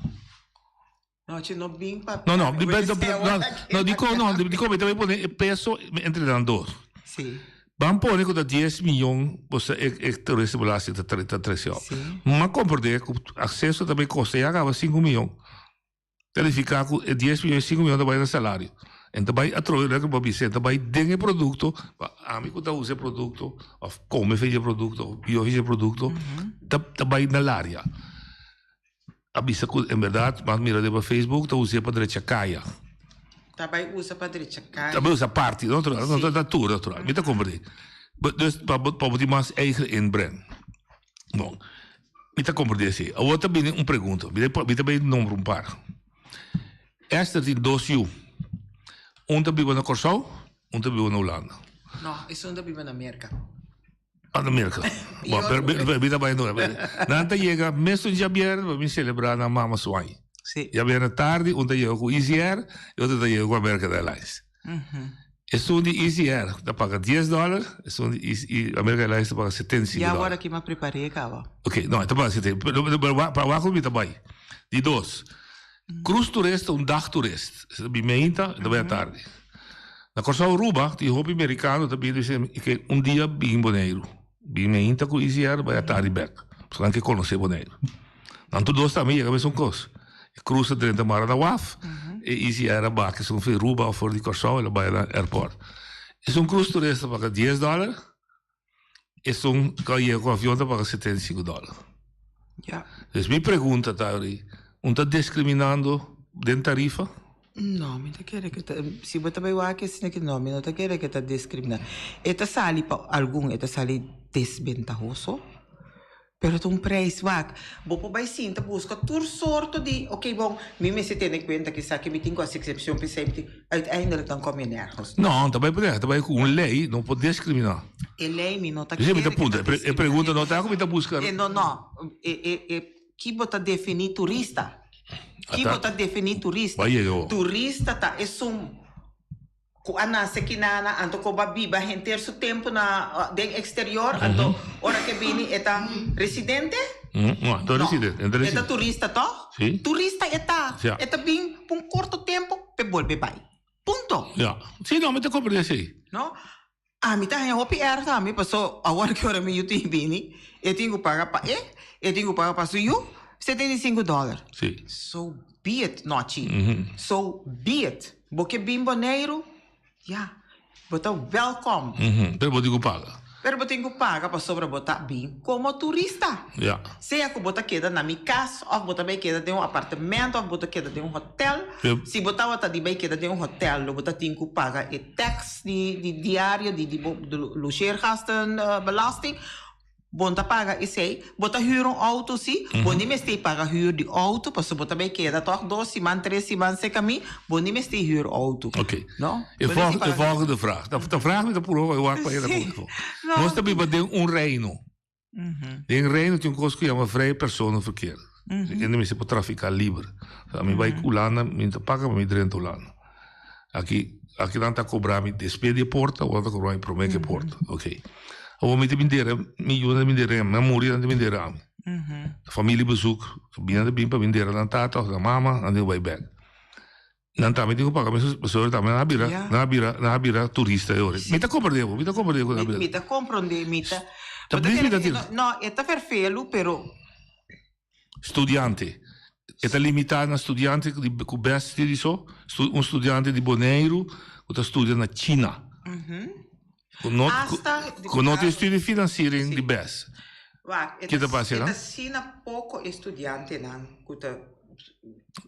Não, te não bem para. Não, digo também pode peso entre os dois. Sim. Vamos pôr que 10 milhões você é turista belasting de 33 anos. Mas compreender que o acesso também custa e acaba 5 milhões. Qualificar que 10 milhões 5 milhões vai no salário. Então vai atroir que vai ser, vai ter produto, a mim que usa produto, ou come fez produto, ou bio fez produto, vai na área. Avisa que em verdade, mas mira de Facebook, tá usa para direita caia. Também usa para direita caia. Também usa parte, não da tudo, natural. Me tá compreender. Dus para botar mais eigen inbrengen. Bom, me tá compreender assim. A outra bem pergunta, me também número par. Esta tem 2 U. Tá vive na Corsau, tá vive na Holanda. Não, isso não vive na América. Na América. Bom, vida vai não. Nanta chega mês de janeiro, para me celebrar na Mama Swai. Sim. Já vem na tarde, tá chega com EasyAir, e outra chega com American Airlines. Isso de EasyAir, tá paga $10, isso de American Airlines tá paga $75. E agora que me preparei, cara. Ok, não, tá paga $70. Para lá me tá bem. De 2. Cruz turista, dag turista. Isso de meia, da meia tarde. Na Corsau Aruba, tem roupa americano, também dizem que dia bem boneiro. Bem meia com EasyAir, vai à tarde back. Só que conhecer boneiro. Não tudo também, é a mesma coisa. Cruza 30 mara na WAF, e EasyAir back, que são für Aruba ou voor die Corsau, ela vai na airport. Isso cruz turista paga $10, isso caia com avião paga $75. Ja. Dus minha pergunta, Tauri, tá discriminando dentro tarifa? Não, me tá querendo que se você vai lá que se não, me não tá querendo que tá discriminando. Eta sali para algum, eta sali desventajoso. Pero tem preço vac. Bopo vai sim, tá busca tur sorto de, ok, bom, me se tem em conta que sabe que me tem com as exceções para sempre, ainda não come nervos. Não, também com lei, não pode discriminar. E lei me não tá querendo. Você pergunta, não tá como tá buscando. Não, que bota definir turista? Que bota definir turista? Turista tá, é ku ana sekinana anto ko babiba henter su tempo na den exterior anto ora que bini eta residente residente eta turista to turista eta bin por curto tempo pe volve vai punto sim não me te compreende assim no a mim tá em hopi era me passou agora que ora me YouTube bini eu tenho que pagar para su you $75 sim so be it nochi so be it porque bimboneiro ja, bota welkom. Pero botigo paga. Pero botigo paga para sobre botar bem como turista. Ja. Seja que bota queda na minha casa, ou bota bem queda de apartamento, ou bota queda de hotel. Se botar bota de bem queda de hotel, bota tingo paga e tax de diário, de logeergasten belasting. Bonta paga e sei, bota huur auto sim, boni me stay paga huur de auto, passo bota bem queda toch 2 semanas, 3 semanas se caminho, boni me stay huur auto. Ok. No? E volgende vraag. De vraag met de puro eu acho que nós também tem reino. Tem reino tem coisa que chama vrij personenverkeer. En de mensen traficar livre. A mim vai Holanda, me paga me dentro Holanda. Aqui aqui não está cobrando despede porta ou está cobrando promete porta, ok? Ou me te vender milhões de vender, memória de vender a família bezoek, binnen de bimpa vender a tata, a mama, en de way back. Dan também digo para mim, pessoa também na bira turista eu. Me tá compreendendo, na bira. Me tá compreendendo, me tá. No, está perfeito, pero Studiante. È limitata a studente con best di so, un studente di Bonaire che studia in Cina. Con noti studi finanziari di best. Che ti passa? È Cina poco studiante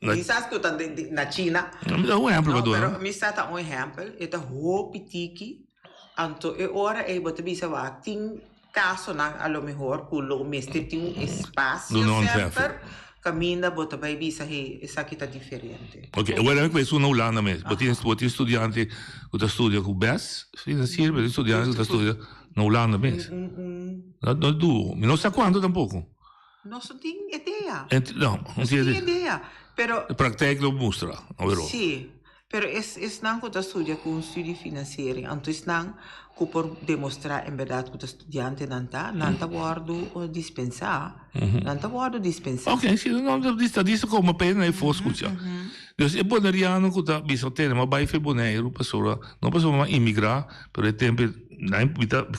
mi sa che na Cina. Un esempio però mi sta un esempio, è ho pitiki, anto e ora è bote bisa va tin caso na a lo mejor quello meste tin spazio sempre. Cammina, bota vai bisa essa que tá diferente. Ok, agora questo non Holanda mesmo. Botin studente che studia con best finanziari, per studente che studia in Holanda mesmo. Non tu, non sa quando tampoco. Non so tem ideia. No, non si idea. Pero pratica lo mostra, vero? Sì, però è non che studia con studi finanziari, anto è non che per dimostrare in verità che studiante non guardo dispensare, non guardo dispensare. Ok, sì, non dice come pena e fosse scusa. Dus è bonariano che bisogna tenere, ma vai per Bonaire, persona, non possiamo immigrare per il tempo,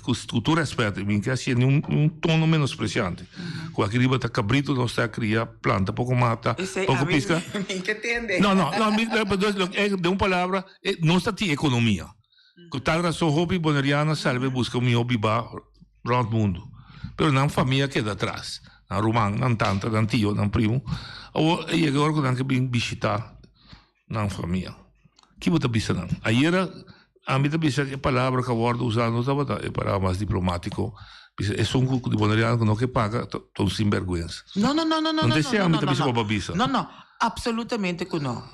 con tutto rispetto, minchia sia un tono meno spreciante. Qua che arriva da cabrito non sta a criare planta, poco mata, poco pesca. Minchia tende. No, de una palabra, non sta di economia. Con tal razón, hobby bonariana salve busca un hobby ba round mundo. Però non famiglia che da atrás. Non romano, non tanta, non tio, non primo. O io ora anche ben visitare non famiglia. Chi vuole bisogna? Ieri a me bisogna che palavra che guardo usando è parla más diplomático. E sono di bonariano che paga, sono sinvergüenza. No. No, assolutamente che no.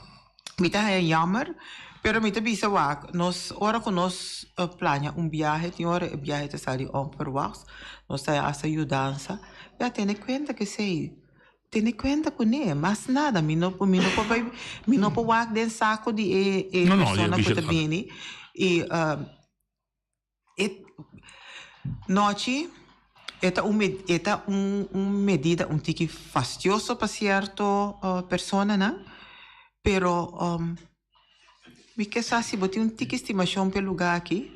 Mi è jammer. Pero mi bisa wak, ora con nos plania un viaje, ora il viaje te sali onverwachts, nos sta a ayudanza, ya tiene cuenta que tiene cuenta con él, más nada, mi no po wak den saco di persona que te viene, y noci, Eta un medida un tiki fastidioso para cierto persona, ¿no? Pero mi che sa si boti un tiki estimação per lugar aqui,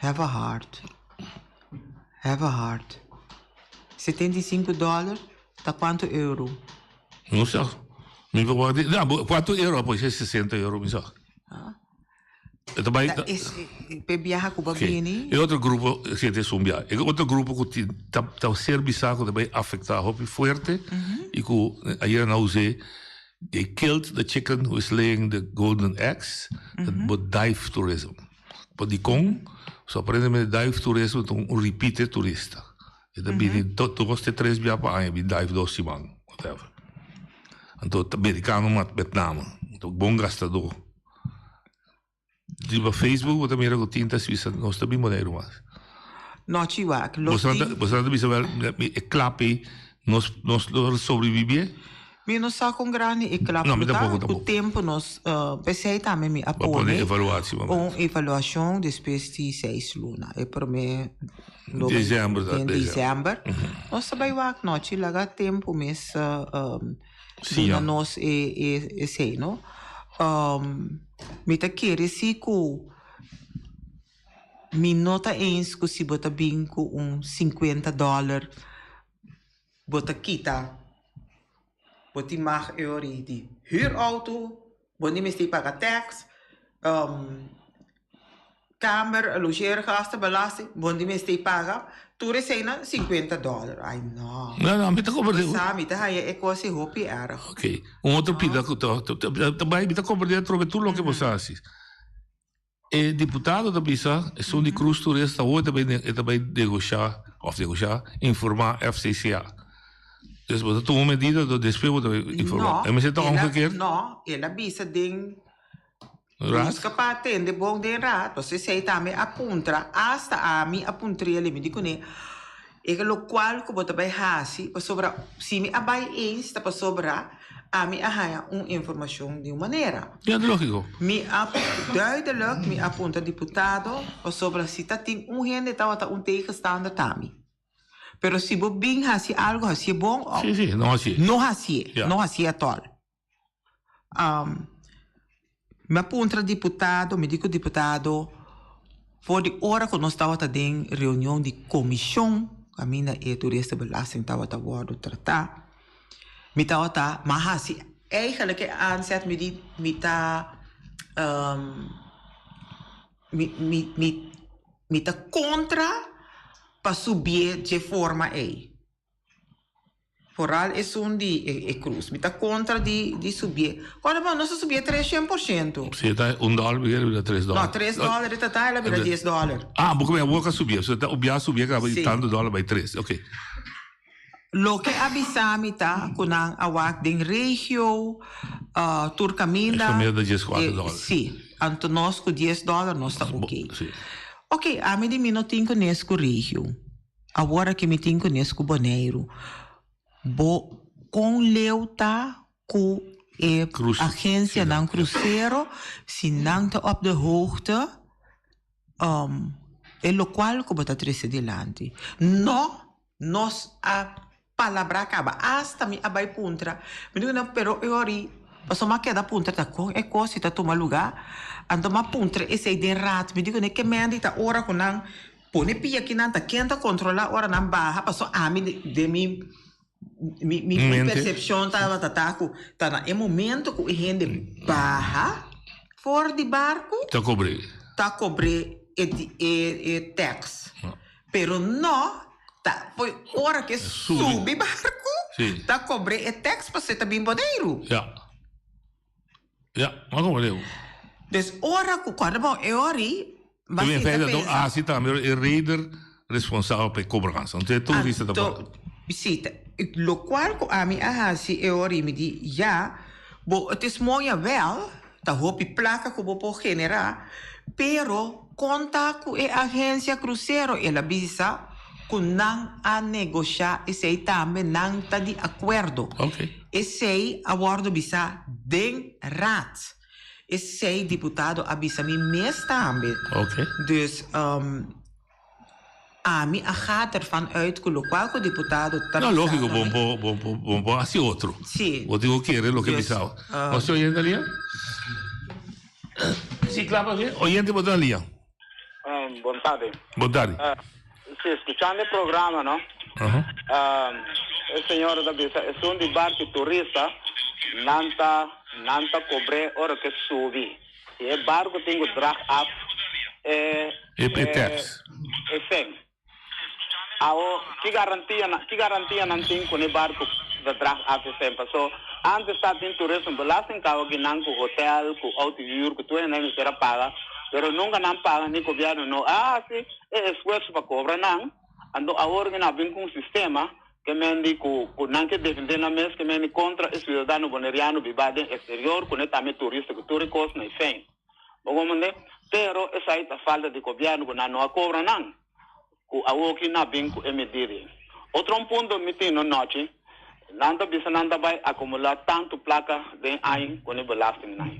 have a heart. $75 da quanto euro? Non so. Mi guardi, no, 4 euro poi c'è 60 euro, mi sa. Per viajar com bambini. E outro grupo, siete su un viaggio. E outro grupo che ti serve che deve affettare hobby forte. E che ieri non usé, they killed the chicken who is laying the golden eggs, but dive tourism. But di con, so prendere dive tourism un repeat turista. E da bini, tu costi 3 viaggi, vi dive 2 settimane, whatever. Anto americano, ma Vietnam, buon gastador. Di Facebook, wat meer ook 10 Suisse, non sta bim modelo mas. No ci va, Bostante bisogna e clapi nos sobrevive. Mi non sa con grani e clapi. No, mi tampoco. O tempo nos pensei também me apone. Evaluação depois de 6 luna. E per me dezembro. Nós sabai wa no ci laga tempo mes luna nos e sei, no? Mi ta chiede si ku mi nota eens ku si bota binko un $50 bota kita boti mag euro di huurauto boni mi sti paga tax kamer logeergasten belasting boni mi sti paga toere zijn $50. Ai no. No, mi ta comprendere. Sa mi ta hai e quasi hopi erg. Ok. Un altro pida também mi ta comprendere trove tu lo che posassi. E deputado da Bisa, sono di Cruz Turista, o também negociar, informar FCCA. Dus wat tu medida do despejo da informar. E me sento omgekeerd? No, ela Bisa ding busca para atender bom de rato. Você sei também apunta hasta a mim apuntria ele me digo né. E que lo qual que bota vai hasi para sobra se me abai eens está para sobra a mi ahaya informação de uma maneira. Ja, lógico. Duidelijk, mi apunta deputado, sobre se tem gente que tegenstander também. Pero se você bem hasi algo hasi bom, Sim, não assim. Não hasi, Yeah. não hasi at all. Me apunta deputado, me digo deputado, por de hora que nós estava em reunião de comissão, a minha é turista belasting estava a worden tratar, me estava mas hasi, eigenlijk aanzet me die, me tá contra para subir de forma aí. Vooral é de cruz. Me tá contra de subir. Quando nós subir 300%. Se está $1, vira $3. Não, $3 está ela vira $10. Ah, porque minha boca subia. Se o biá subia, que Sim. tanto dólar vai 3. Ok. Lo que avisami tá com a awak den regio Turcaminda. Isso mesmo de $4. Sim. Anto nós com $10 nós tá ok. Sim. Ok, a mim de mim não tenho nesse regio. Agora que me tenho nesse Bonaire. Com leuta com agência não cruzeiro, se não está op de hoogte, é lo qual como está triste delante. Não, nós a palavra acaba, hasta me abai puntra, me digo não, pero eu ori, passo ma queda puntra tá com é coisa tá toma lugar, ando ma puntra esse de rat, me digo né que mende tá ora com não, pone pia que não tá quenta controlar ora não barra, passo a mim de mim minha percepção estava tá na momento que a gente barra fora de barco tá cobrir e tax pero não tá foi hora que sube barco tá cobrir e tax para ser também boneiro mas como leu des hora que quando bom é ori mas assim também é raider responsável pela cobrança então tu viste da visita, lo qual a mim ahasi é ori me di ja, bo het is mooi wel, da hopi placa que vou generar, pero conta com a agência cruzeiro ela bisa com não a negociar e sei também não tá de acordo. E sei a bordo bisa den rat. E sei deputado abisa me mes também. Dus a mim a gaat ervan uit que o qual o deputado não lógico bom assim outro sim o digo que era lo que pensava você oyente ali sim claro bem oyente boa ali boa tarde se escuchando o programa não o senhor da bisa é um de barco turista nanta cobre hora que sube e o barco tem o drag up tax que garantia não tem com o barco da drag up sempre so antes está em turismo belasting que alguém não com hotel com autour que tu nem será paga pero nunca não paga nem governo não sim é esforço para cobrar não ando agora que não vem com um sistema que mendi com não que defender na mesa que mendi contra o cidadão boneriano vivado exterior com também turista que tu recos na fim bom pero essa aí tá falta de governo que não cobra não ku awoki na binku emediri. Outro ponto me tem no noite, nanda bisa nanda vai acumular tanto placa de aí com o belasting nai.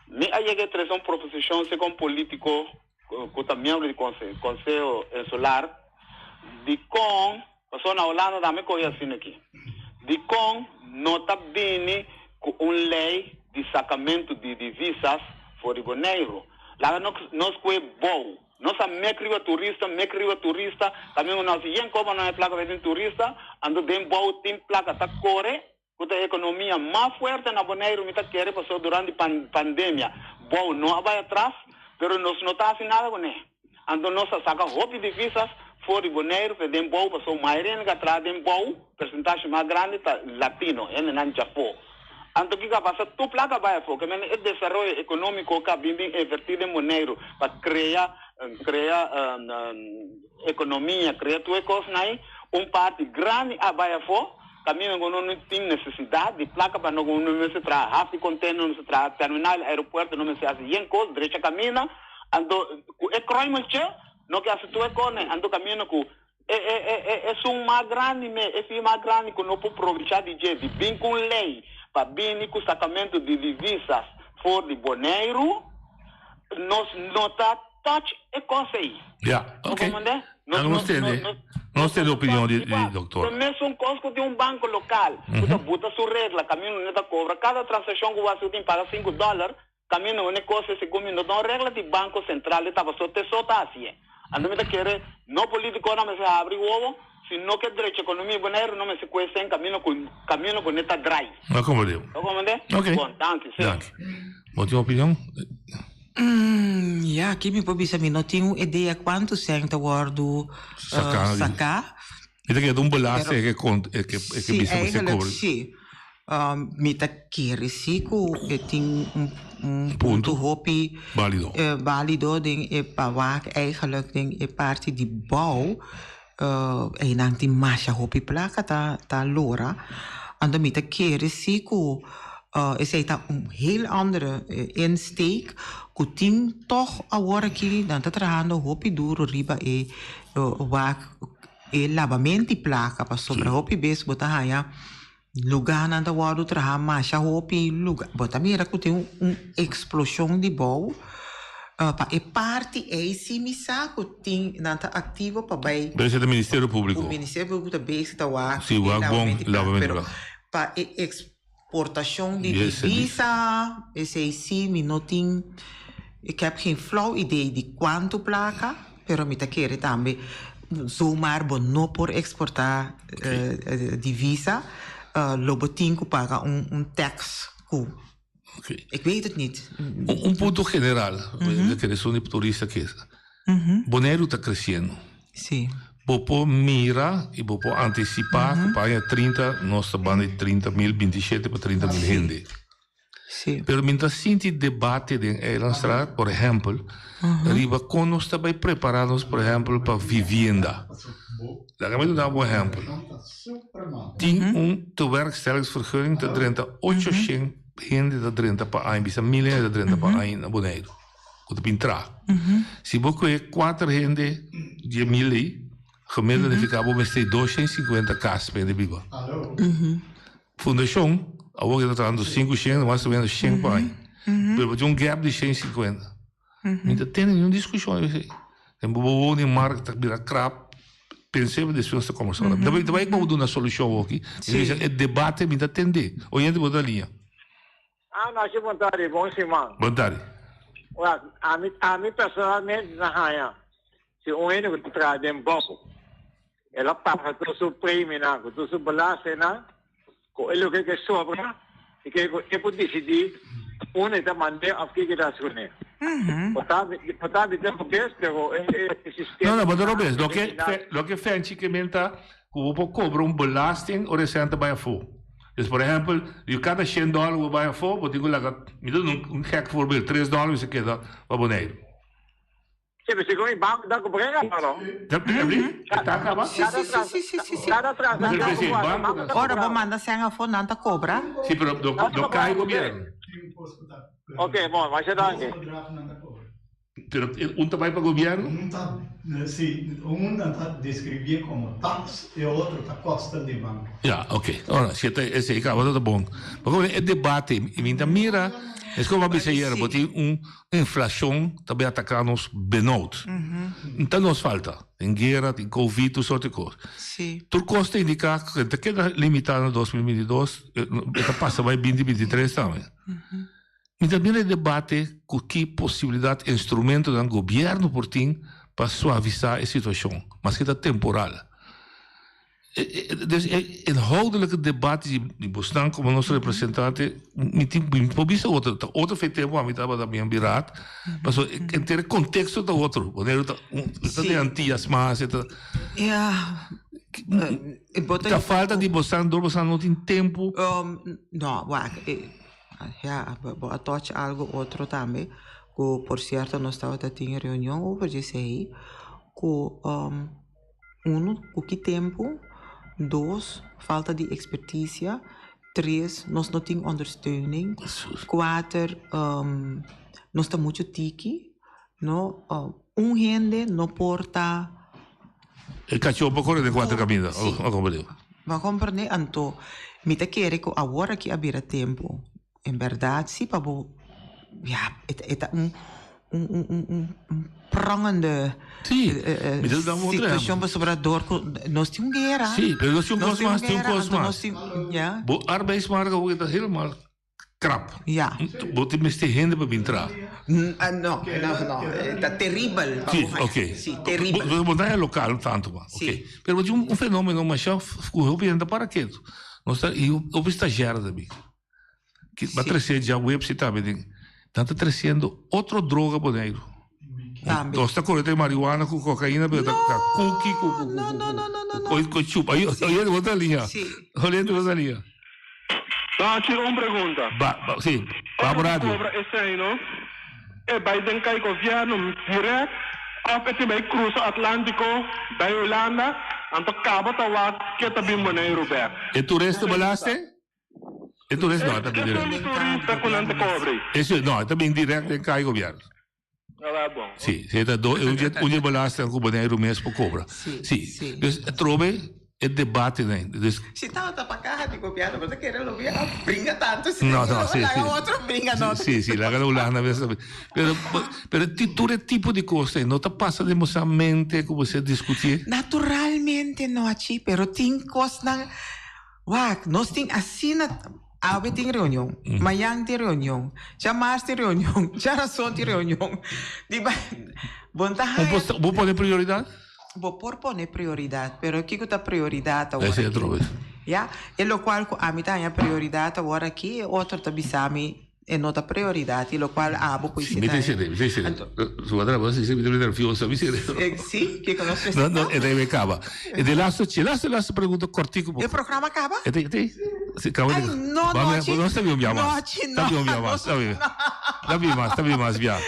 Me aí que traz proposição se com político com também de conselho insular de com passou na Holanda da me coisa assim aqui. De com nota bene com lei de sacamento de divisas for o Bonaire. Lá nós que bom nós mecria turista, também nós ien como não é placa de turista, ando bem bom tem placa tá core, com a economia mais forte na Bonaire, me tá querer passou durante pandemia, bom não vai atrás, pero nós não tá assim nada com ele, ando nós saca roupa de divisas fora de Bonaire, bem bom passou maioria que atrás bem bom, percentagem mais grande tá latino, não Japão. Anto que passa tu placa vai focar, mas o desenvolvimento econômico que bem invertido em Bonaire para criar economia, criar tuas coisas aí, parte grande a vai for, caminho não tem necessidade de placa para não se trazer, half container não se trazer, terminal, aeroporto não se faz, em coisa direita caminha, ando é crime não que a tua economia, ando caminho com é mais grande que não pode aproveitar de bem com lei. para bem com o sacamento de divisas for de Bonaire, nós não tá touch e coisa aí. Ok. Não sei a opinião de doutor. Também são coisas de um banco local. Você bota sua regra, caminho não cobra. Cada transação que você tem paga $5, caminho não é coisa segundo não regra de banco central estava só te só tá assim. Ando me querer no político não se abre o ovo, se não que direito economia Bonaire não me se conhece caminho com neta drive. Não compreendo. Ok. Bom, danke. Outra opinião? Ja, aqui me pode dizer, não tenho ideia quanto senta guardo sacar. Então que é belasting que você cobra. Sim. Me tá querer sim que tem ponto hopi válido den é para eigenlijk den é parte de bouw e não tem mais hopi placa tá lora. Ando me tá querer sim que is het heel andere insteek. Kuting toch agora aqui dan tá trabajando hopi duro riba lavamento placa para sobra hopi bes bota haya lugar nan tá wado trabalhar mais hopi lugar bota mira que tem explosão de bom para parte simisa que tem nan tá ativo para vai Parece do Ministério Público. O Ministério Público tá bem tá wa sim lavamento para exportação de divisa, esse sim, não tem. Ik heb geen flauw idee de quanto placa, pero me querer também zomaar não por exportar divisa, lobo tinko paga tax. Ik weet het niet. Ponto general, que é um turista que Bonaire está crescendo. Sim. Popo mira e popo antecipar que paga 30, nós trabalhamos de 30.000, 27 para 30.000 gente. Sim. Pero mientras sinti debate de Elanstrad, por exemplo, arriba com nós também preparados, por exemplo, para vivienda. Laat dar um exemplo. Tem tewerkstellingsvergunning te drenta 800 gente da drenta para een, bisa 1.000 da drenta para een na Bonaire. Goed pintra. Se você 4 gente de 1.000 gemiddeld ficava met 250 casas para viver. Fundação, agora está dando 500, mais ou menos 100 para aí. Mas um gap de 150. Então tem nenhuma discussão. Tem bobo de marca, vira crap. Pensei que isso não conversar. Também vamos dar uma solução aqui. É debate, me atender. Olhando para a linha. Nós boa tarde, bom semana. Boa tarde. A mim personalmente na raia, se o eno que traz em banco, ela paga todo o prêmio na, todo o balanço na, com ele que sobra, e que pode decidir onde está mandando a que está sendo. Portanto, tempo que pero sistema. Não, mas não é isso. Lo que faz que menta, o cobra belasting ou recente vai a fogo. Dus por exemplo, cada $100 vai a fogo, eu digo lá, me dá gek voorbeeld, $3 se queda para Bonaire. Sim, mas chegou em banco, dá com brega, não? Está acabado? Sim. Ora, vou mandar sem a fonte, não está cobra. Sim, mas do cai o governo. Ok, bom, mas é danke. Pero vai para o governo? Está descrevia como tax e outro está costa de banco. Ok. Ora, esse acaba tudo bom. Mas é debate, e mira, é como a dizer, tem inflação também atacando-nos benot. Então nos falta, tem guerra, tem Covid, tudo sorte de coisa. Sim. Tu costa indicar que queda limitado em 2022, passa vai 2023 também. E também é debate com que possibilidade, instrumento do governo por ti para suavizar a situação, mas que é temporal. Dus inhoudelijke debate die bestaan como nosso representante, por isso outro feitemo a mim estava também virado, mas entender o contexto do outro, quando está de antiasmas, está falta de você não tem tempo. Não, vou atochar algo outro também, que por certo nós estava tendo reunião over isso aí, com que tempo, 2, falta de expertise, 3, nós não temos ondersteuning, 4, nós estamos muito tiki, gente não porta. El cachorro corre de 4 caminhos, vai compreender, então, Me te quiere que ahora que había tiempo. En verdad, sí, pabo. Ja, het prangende situação sobre a dor. Nós temos guerra. Sim, mas nós temos mais. Ja. De arbeidsmarkt wordt helemaal krap. Ja. Wordt die meeste handen bij entrar. No, está terrível. Sim, ok. Sim, terrível. Vamos mudar local tanto, ok. Pero um fenômeno mais chave, o que para aquilo. Nós está e o estagiário também. Que vai crescer já o website também. Tanto crescendo outra droga boneiro. Então está correndo marihuana com cocaína, cookie, com chupa. Aí olhando outra linha. Olhando outra linha. Tá, tinha uma pergunta. Sim, vamos lá. Esse aí, não? É Biden cai governo direto, ou vai cruzar Atlântico, da Holanda, então acaba tawat que tá bem boneiro, Roberto. E tu resto balaste? E tu resto não, tá bem direto. Esse não, tá bem direto em cai governo. Bom. Sim, onde balaste com boneiro mesmo por cobra. Sim. Então, trobe é debate, né? Se estava para cá, digo, piada, você quer ouvir, brinca tanto, se não, sim. Outro brinca, não. Sim, lá na Holanda, pero todo tipo de coisa, não está passando emocionalmente como você discutir? Naturalmente, não, aqui, pero tem coisas, nós temos assim, Awe tem reunião, amanhã tem reunião, já mais tem reunião, já razão tem reunião. Vou poner prioridade? Vou poner prioridade, pero o que é a prioridade agora? Esse é outro. Ja, e lo qual a mim tem a prioridade agora aqui, outro também sabe é nota prioridade, lo qual abo poi si su guarda você se mi nervioso, mi sei. Sì, che conosce. No, e deve acaba. E de lasso pergunta cortico. O programa acaba? E te se acaba. Não sabia minha mais. Sabia minha mais, sabia mais via.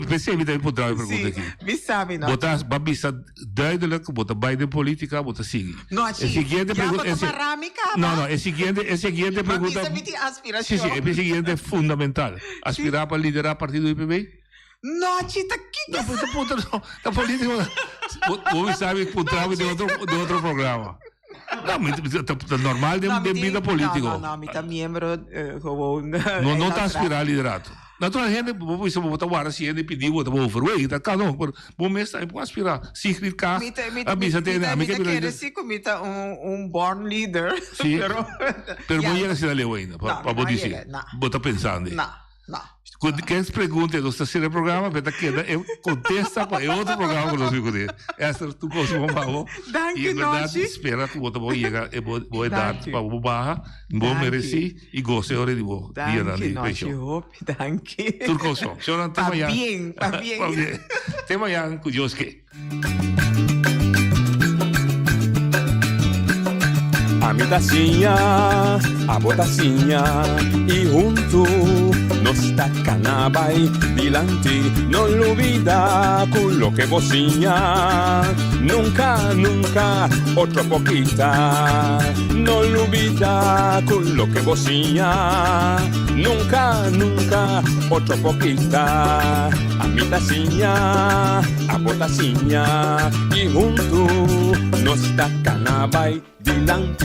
Pensei me deve poder pergunta aqui. Mi sabe não. Botas babisa duidelijk, bota Biden política, bota sigue. No, e seguinte pergunta. Não, e seguinte pergunta. Aspiração. Sim, e seguinte fundamental. Aspirar para liderar o partido do IPB? Não, Tita, que não, a política. Você sabe que o trabalho de outro programa. Não, normal de vida política. Não, me está membro como não está aspirar a liderato. Naturalmente, você vai botar o ar assim, pedir o outro overweight, está cada um, bom mês aí pode aspirar. Se clicar, avisa tem, a minha quer se comita born leader. Sim. Pero não ia se dar leu ainda, para dizer. Bota pensando. Não. Quando quem pergunta do terceiro programa, peta queda, eu contesta para outro programa que nós vamos ter. Essa tu coisa vamos falar. E na verdade espera que você vai chegar e vai dar para o barra, vou merecer e goste hora de vou. Danke, danke. Tu coisa. Eu não tenho amanhã. Tá bem. Tem amanhã com Deus que. A mi tacinha, a botacinha e junto nos tacanabay dilante, no lo olvida con lo que vocinha. Nunca, nunca, otra poquita, no lo olvida con lo que vocinha. Nunca, nunca, otra poquita. A mi tacinha, a botacinha y junto nos tacanabay dilante.